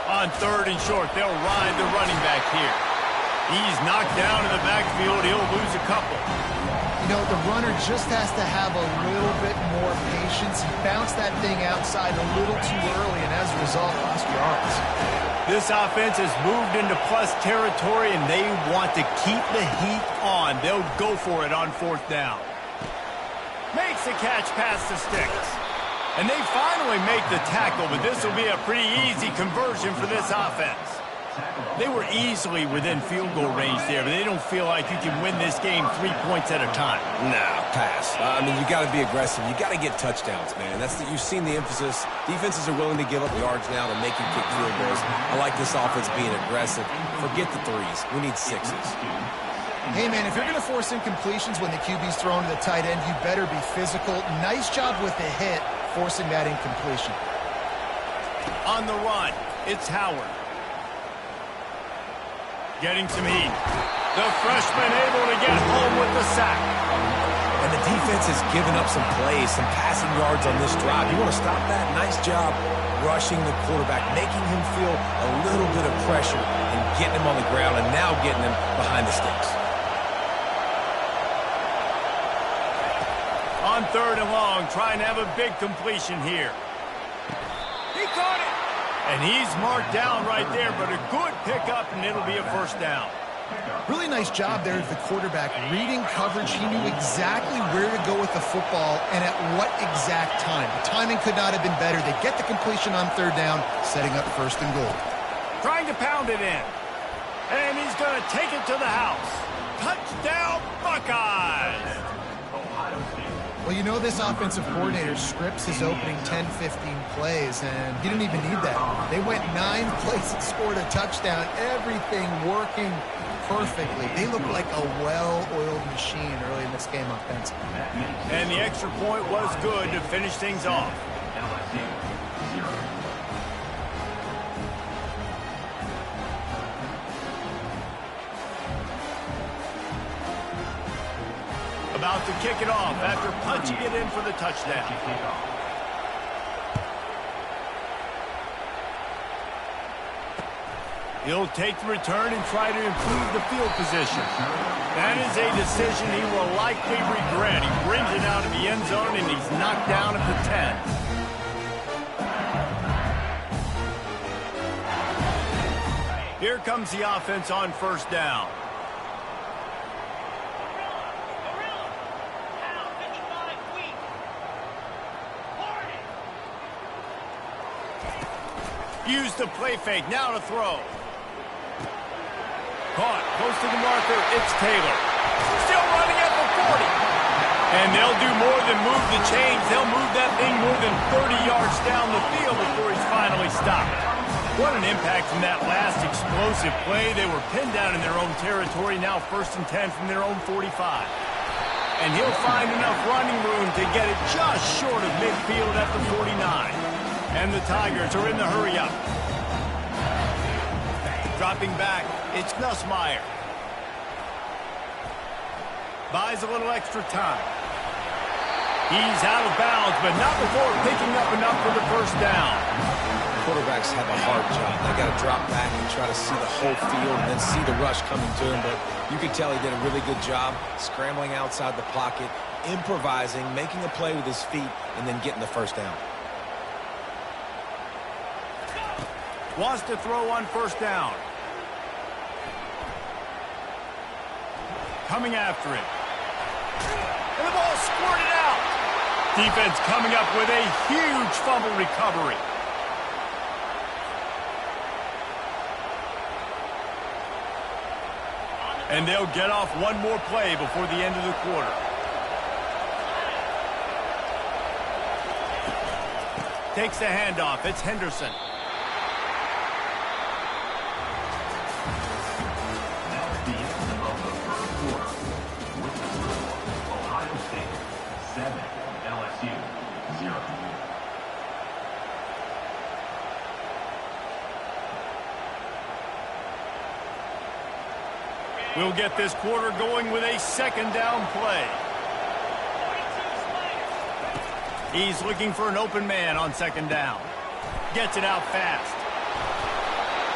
On third and short, they'll ride the running back here. He's knocked down in the backfield. He'll lose a couple. You know, the runner just has to have a little bit more patience. He bounced that thing outside a little too early, and as a result, lost yards. This offense has moved into plus territory, and they want to keep the heat on. They'll go for it on fourth down. Makes the catch past the sticks. And they finally make the tackle, but this will be a pretty easy conversion for this offense. They were easily within field goal range there, but they don't feel like you can win this game 3 points at a time. No, pass. I mean, you got to be aggressive. You got to get touchdowns, man. You've seen the emphasis. Defenses are willing to give up yards now to make you kick field goals. I like this offense being aggressive. Forget the threes. We need sixes. Hey, man, if you're going to force incompletions when the QB's thrown to the tight end, you better be physical. Nice job with the hit, forcing that incompletion. On the run, it's Howard. Getting some heat. The freshman able to get home with the sack. And the defense has given up some plays, some passing yards on this drive. You want to stop that? Nice job rushing the quarterback, making him feel a little bit of pressure and getting him on the ground and now getting him behind the sticks. On third and long, trying to have a big completion here. He caught it. And he's marked down right there, but a good pickup, and it'll be a first down. Really nice job there of the quarterback. Reading coverage, he knew exactly where to go with the football and at what exact time. The timing could not have been better. They get the completion on third down, setting up first and goal. Trying to pound it in. And he's going to take it to the house. Touchdown, Buckeyes! Well, you know this offensive coordinator scripts his opening 10, 15 plays, and he didn't even need that. They went 9 plays and scored a touchdown, everything working perfectly. They look like a well-oiled machine early in this game offensively. And the extra point was good to finish things off. About to kick it off after punching it in for the touchdown. He'll take the return and try to improve the field position. That is a decision he will likely regret. He brings it out of the end zone, and he's knocked down at the 10. Here comes the offense on first down. Use the play fake, now to throw. Caught, close to the marker, it's Taylor. Still running at the 40. And they'll do more than move the chains. They'll move that thing more than 30 yards down the field before he's finally stopped. What an impact from that last explosive play. They were pinned down in their own territory, now 1st and 10 from their own 45. And he'll find enough running room to get it just short of midfield at the 49. And the Tigers are in the hurry-up. Dropping back, it's Nussmeier. Buys a little extra time. He's out of bounds, but not before picking up enough for the first down. Quarterbacks have a hard job. They got to drop back and try to see the whole field and then see the rush coming to him. But you can tell he did a really good job scrambling outside the pocket, improvising, making a play with his feet, and then getting the first down. Wants to throw on first down. Coming after it. And the ball squirted out. Defense coming up with a huge fumble recovery. And they'll get off one more play before the end of the quarter. Takes the handoff. It's Henderson. We'll get this quarter going with a second down play. He's looking for an open man on second down. Gets it out fast.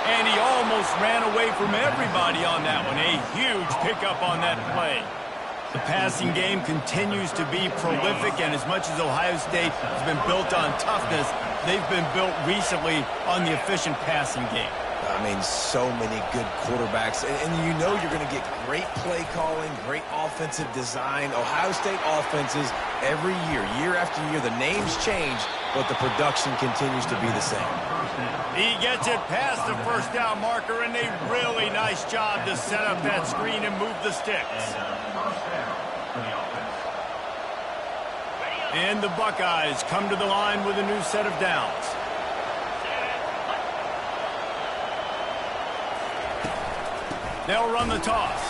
And he almost ran away from everybody on that one. A huge pickup on that play. The passing game continues to be prolific, and as much as Ohio State has been built on toughness, they've been built recently on the efficient passing game. I mean, so many good quarterbacks, and you know you're going to get great play calling, great offensive design. Ohio State offenses every year, year after year, the names change, but the production continues to be the same. He gets it past the first down marker, and a really nice job to set up that screen and move the sticks. And the Buckeyes come to the line with a new set of downs. They'll run the toss.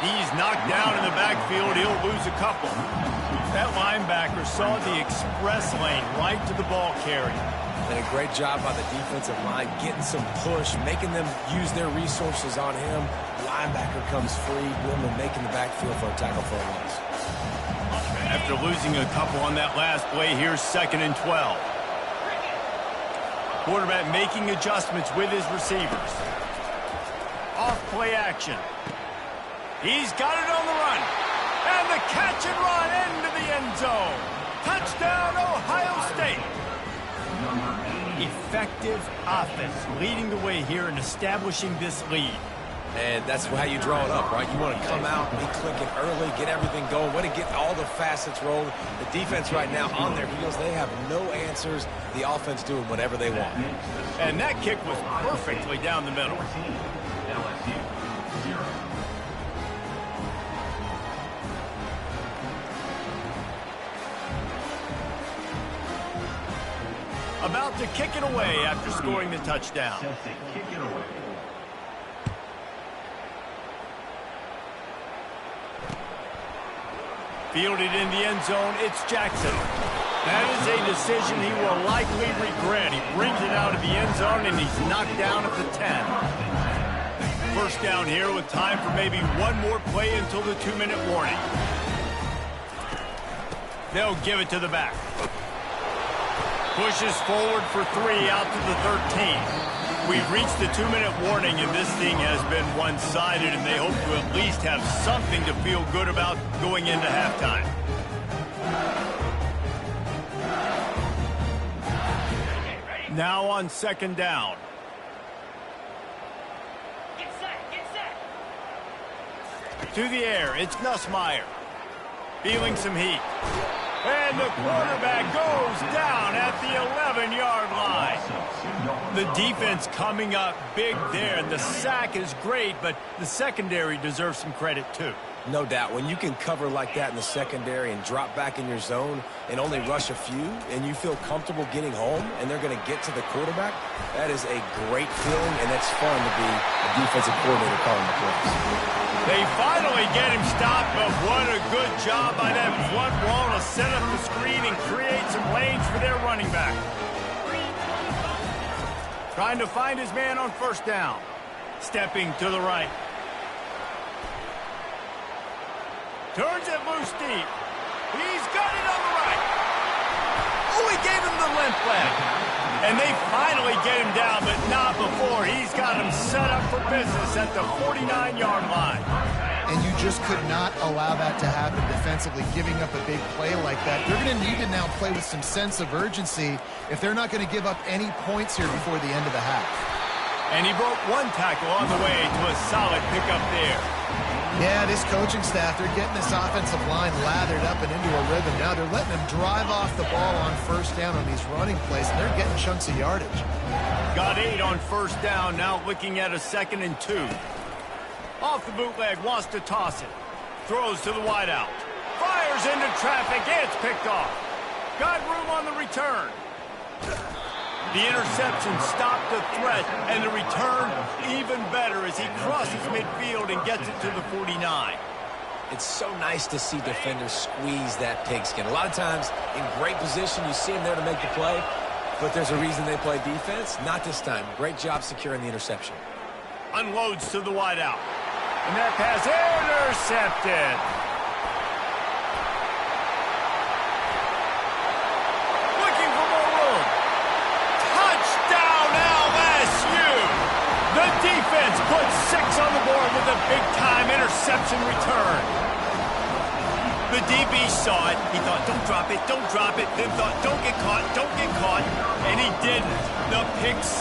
He's knocked down in the backfield. He'll lose a couple. That linebacker saw the express lane right to the ball carrier. And a great job by the defensive line, getting some push, making them use their resources on him. Linebacker comes free, boom, and making the backfield for a tackle for a loss. After losing a couple on that last play, here's 2nd and 12. Quarterback making adjustments with his receivers. Off play action. He's got it on the run. And the catch and run into the end zone. Touchdown, Ohio State. Effective offense leading the way here and establishing this lead. And that's how you draw it up, right? You want to come out, be clicking early, get everything going, want to get all the facets rolled. The defense right now on their heels, they have no answers. The offense doing whatever they want. And that kick was perfectly down the middle. About to kick it away after scoring the touchdown. Fielded in the end zone, it's Jackson. That is a decision he will likely regret. He brings it out of the end zone, and he's knocked down at the 10. First down here with time for maybe one more play until the 2-minute warning. They'll give it to the back. Pushes forward for 3 out to the 13. We've reached the 2-minute warning, and this thing has been one-sided, and they hope to at least have something to feel good about going into halftime. Now on second down. Get set, get set. To the air, it's Nussmeier. Feeling some heat. And the quarterback goes down at the 11-yard line. The defense coming up big there, and the sack is great, but the secondary deserves some credit too. No doubt. When you can cover like that in the secondary and drop back in your zone and only rush a few, and you feel comfortable getting home, and they're going to get to the quarterback, that is a great feeling, and it's fun to be a defensive coordinator calling the plays. They finally get him stopped, but what a good job by that front wall to set up the screen and create some lanes for their running back. Trying to find his man on first down. Stepping to the right. Turns it loose deep. He's got it on the right. Oh, he gave him the limp leg. And they finally get him down, but not before. He's got him set up for business at the 49-yard line. And you just could not allow that to happen defensively, giving up a big play like that. They're going to need to now play with some sense of urgency if they're not going to give up any points here before the end of the half. And he broke one tackle on the way to a solid pickup there. Yeah, this coaching staff, they're getting this offensive line lathered up and into a rhythm. Now they're letting them drive off the ball on first down on these running plays, and they're getting chunks of yardage. Got 8 on first down, now looking at a 2nd and 2. Off the bootleg, wants to toss it. Throws to the wideout. Fires into traffic, it's picked off. Got room on the return. The interception stopped the threat, and the return even better as he crosses midfield and gets it to the 49. It's so nice to see defenders squeeze that pigskin. A lot of times, in great position, you see them there to make the play, but there's a reason they play defense. Not this time. Great job securing the interception. Unloads to the wideout. And that pass intercepted. Looking for more room. Touchdown LSU. The defense puts 6 on the board with a big-time interception return. The DB saw it. He thought, don't drop it, don't drop it. Then thought, don't get caught, don't get caught. And he didn't. The pick 6.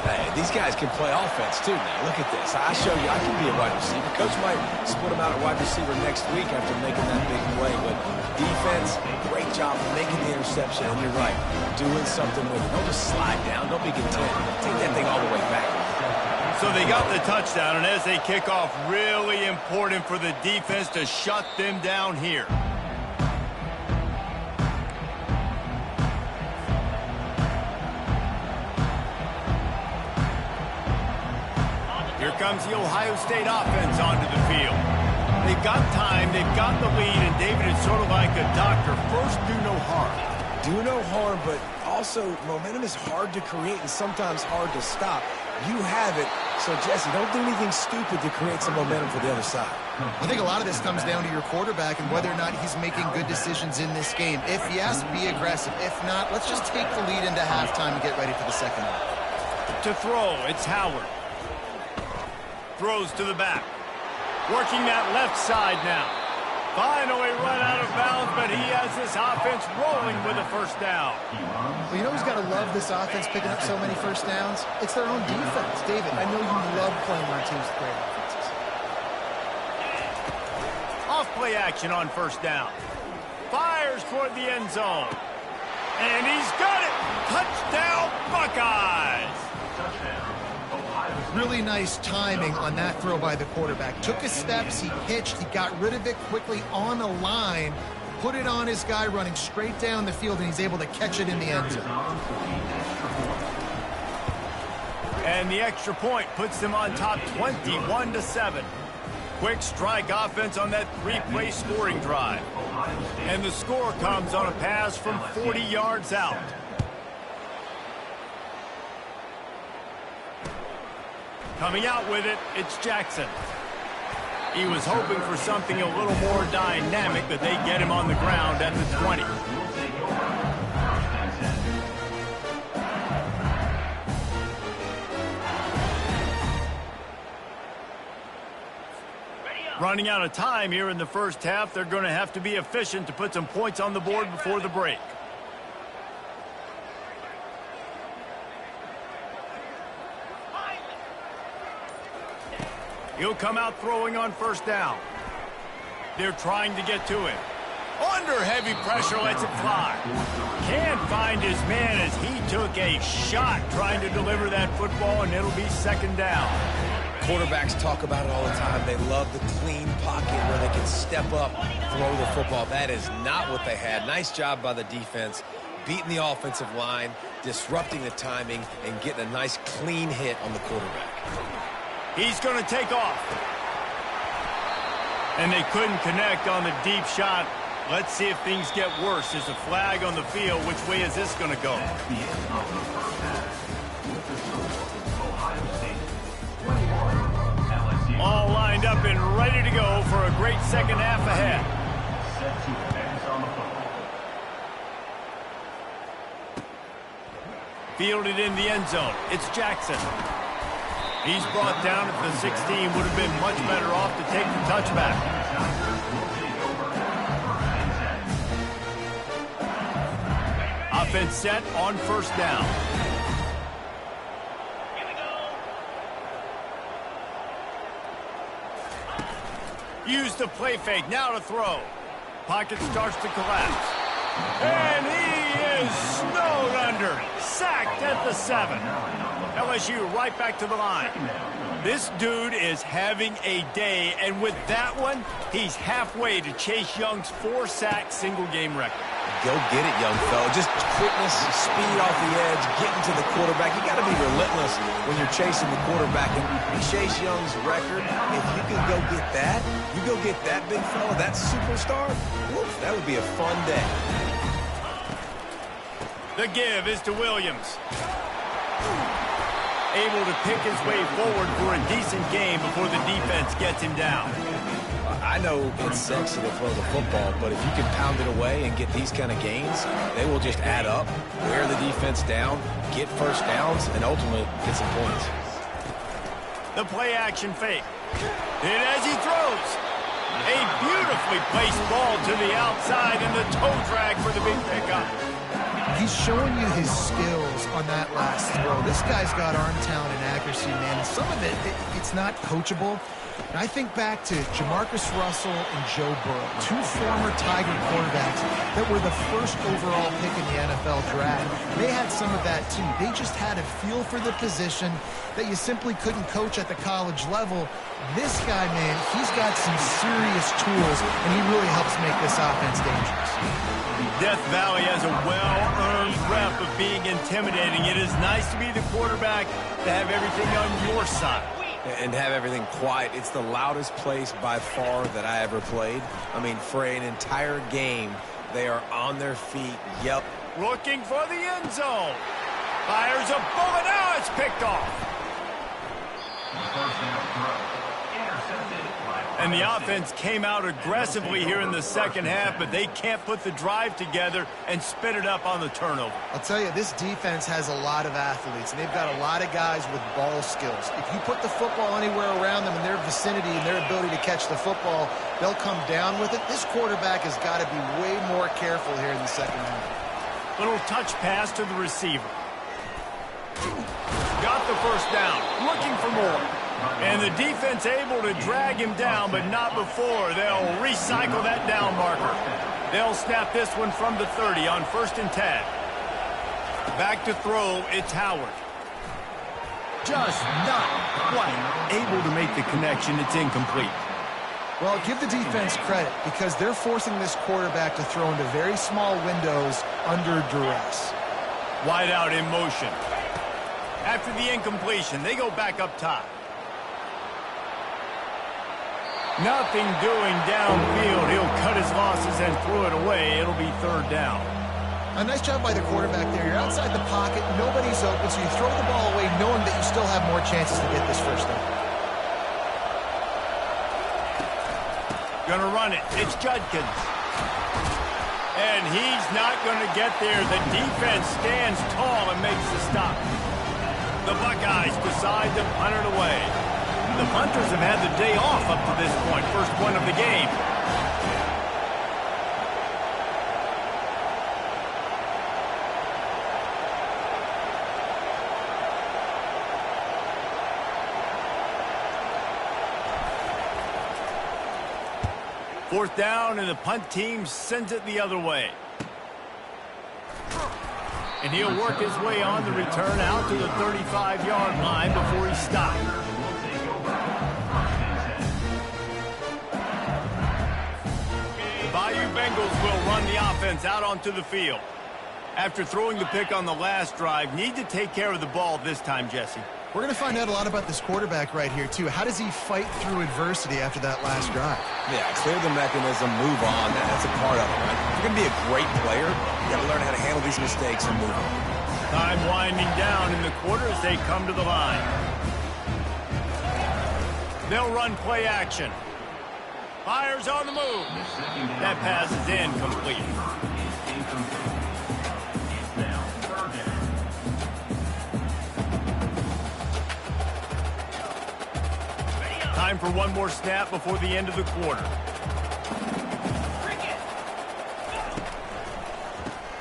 Hey, these guys can play offense, too, now. Look at this. I show you I can be a wide receiver. Coach might split him out at wide receiver next week after making that big play. But defense, great job of making the interception. And you're right, doing something with it. Don't just slide down. Don't be content. Take that thing all the way back. So they got the touchdown, and as they kick off, really important for the defense to shut them down here. Here comes the Ohio State offense onto the field. They've got time, they've got the lead, and David is sort of like a doctor. First, do no harm. Do no harm, but also momentum is hard to create and sometimes hard to stop. You have it, so Jesse, don't do anything stupid to create some momentum for the other side. I think a lot of this comes down to your quarterback and whether or not he's making good decisions in this game. If yes, be aggressive. If not, let's just take the lead into halftime and get ready for the second half. To throw, it's Howard. Throws to the back. Working that left side now. Finally run out of bounds, but he has this offense rolling with a first down. Well, you know who's got to love this offense picking up so many first downs? It's their own defense. David, I know you love playing on teams with great offenses. Off play action on first down. Fires toward the end zone. And he's got it. Touchdown, Buckeyes. Really nice timing on that throw by the quarterback. Took his steps, he pitched, he got rid of it quickly on a line, put it on his guy running straight down the field, and he's able to catch it in the end zone. And the extra point puts them on top 21-7. Quick strike offense on that 3-play scoring drive. And the score comes on a pass from 40 yards out. Coming out with it, it's Jackson. He was hoping for something a little more dynamic, but they get him on the ground at the 20. Running out of time here in the first half. They're going to have to be efficient to put some points on the board before the break. He'll come out throwing on first down. They're trying to get to him. Under heavy pressure, lets it fly. Can't find his man as he took a shot trying to deliver that football, and it'll be second down. Quarterbacks talk about it all the time. They love the clean pocket where they can step up, throw the football. That is not what they had. Nice job by the defense, beating the offensive line, disrupting the timing, and getting a nice clean hit on the quarterback. He's going to take off. And they couldn't connect on the deep shot. Let's see if things get worse. There's a flag on the field. Which way is this going to go? All lined up and ready to go for a great second half ahead. Set to advance on the football. Fielded in the end zone. It's Jackson. He's brought down at the 16. Would have been much better off to take the touchback. Offense set on first down. Use the play fake. Now to throw. Pocket starts to collapse. And he is snowed under. Sacked at the 7. LSU right back to the line. This dude is having a day, and with that one, he's halfway to Chase Young's 4-sack single-game record. Go get it, young fella. Just quickness, speed off the edge, getting to the quarterback. You got to be relentless when you're chasing the quarterback. And Chase Young's record, if you can go get that, you go get that big fella, that superstar, whoops, that would be a fun day. The give is to Williams. Able to pick his way forward for a decent game before the defense gets him down. I know it's sexy to throw the football, but if you can pound it away and get these kind of gains, they will just add up, wear the defense down, get first downs, and ultimately get some points. The play action fake. And as he throws, a beautifully placed ball to the outside and the toe drag for the big pickup. He's showing you his skills on that last throw. This guy's got arm talent and accuracy, man. And some of it's not coachable. And I think back to Jamarcus Russell and Joe Burrow, two former Tiger quarterbacks that were the first overall pick in the NFL draft. They had some of that, too. They just had a feel for the position that you simply couldn't coach at the college level. This guy, man, he's got some serious tools, and he really helps make this offense dangerous. Death Valley has a well-earned rep of being intimidating. It is nice to be the quarterback, to have everything on your side. And have everything quiet. It's the loudest place by far that I ever played. I mean, for an entire game, they are on their feet. Yep. Looking for the end zone. Fires a bullet. Now it's picked off. First down throw. Intercepted by And the offense came out aggressively here in the second half, but they can't put the drive together and spit it up on the turnover. I'll tell you, this defense has a lot of athletes, and they've got a lot of guys with ball skills. If you put the football anywhere around them in their vicinity and their ability to catch the football, they'll come down with it. This quarterback has got to be way more careful here in the second half. Little touch pass to the receiver. Got the first down, looking for more. And the defense able to drag him down, but not before. They'll recycle that down marker. They'll snap this one from the 30 on 1st and 10. Back to throw, it's Howard. Just not quite able to make the connection. It's incomplete. Well, give the defense credit because they're forcing this quarterback to throw into very small windows under duress. Wide out in motion. After the incompletion, they go back up top. Nothing doing downfield. He'll cut his losses and throw it away. It'll be 3rd down. A nice job by the quarterback there. You're outside the pocket. Nobody's open, so you throw the ball away knowing that you still have more chances to get this first down. Gonna run it. It's Judkins. And he's not gonna get there. The defense stands tall and makes the stop. The Buckeyes decide to punt it away. the punters have had the day off up to this point. First one of the game. Fourth down, and the punt team sends it the other way. And he'll work his way on the return out to the 35-yard line before he stopped. The Bayou Bengals will run the offense out onto the field. After throwing the pick on the last drive, need to take care of the ball this time, Jesse. We're going to find out a lot about this quarterback right here, too. How does he fight through adversity after that last drive? Yeah, clear the mechanism, move on. That's a part of it, right? If you're going to be a great player, you got to learn how to handle these mistakes and move on. Time winding down in the quarter as they come to the line. They'll run play action. Fires on the move. That pass is incomplete. Time for one more snap before the end of the quarter.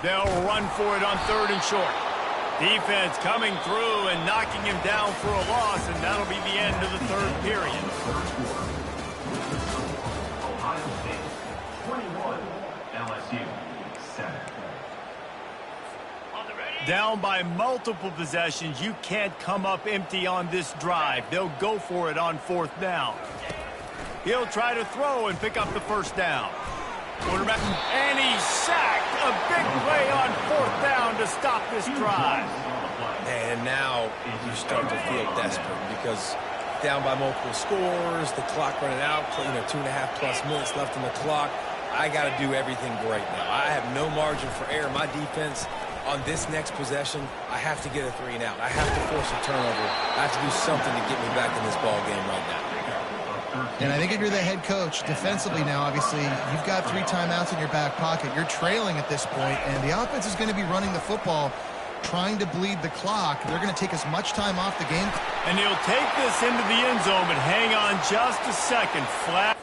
They'll run for it on third and short. Defense coming through and knocking him down for a loss, and that'll be the end of the third period. Ohio State 21, LSU 7. Down by multiple possessions, you can't come up empty on this drive. They'll go for it on fourth down. He'll try to throw and pick up the first down. Quarterback, and he's sacked. A big play on fourth down to stop this drive. And now you start to feel desperate because down by multiple scores, the clock running out, 2.5+ minutes left on the clock. I got to do everything great now. I have no margin for error. My defense on this next possession, I have to get a 3 and out. I have to force a turnover. I have to do something to get me back in this ball game right now. And I think if you're the head coach, defensively now, obviously, you've got 3 timeouts in your back pocket. You're trailing at this point, and the offense is going to be running the football, trying to bleed the clock. They're going to take as much time off the game. And he'll take this into the end zone, but hang on just a second. Flat.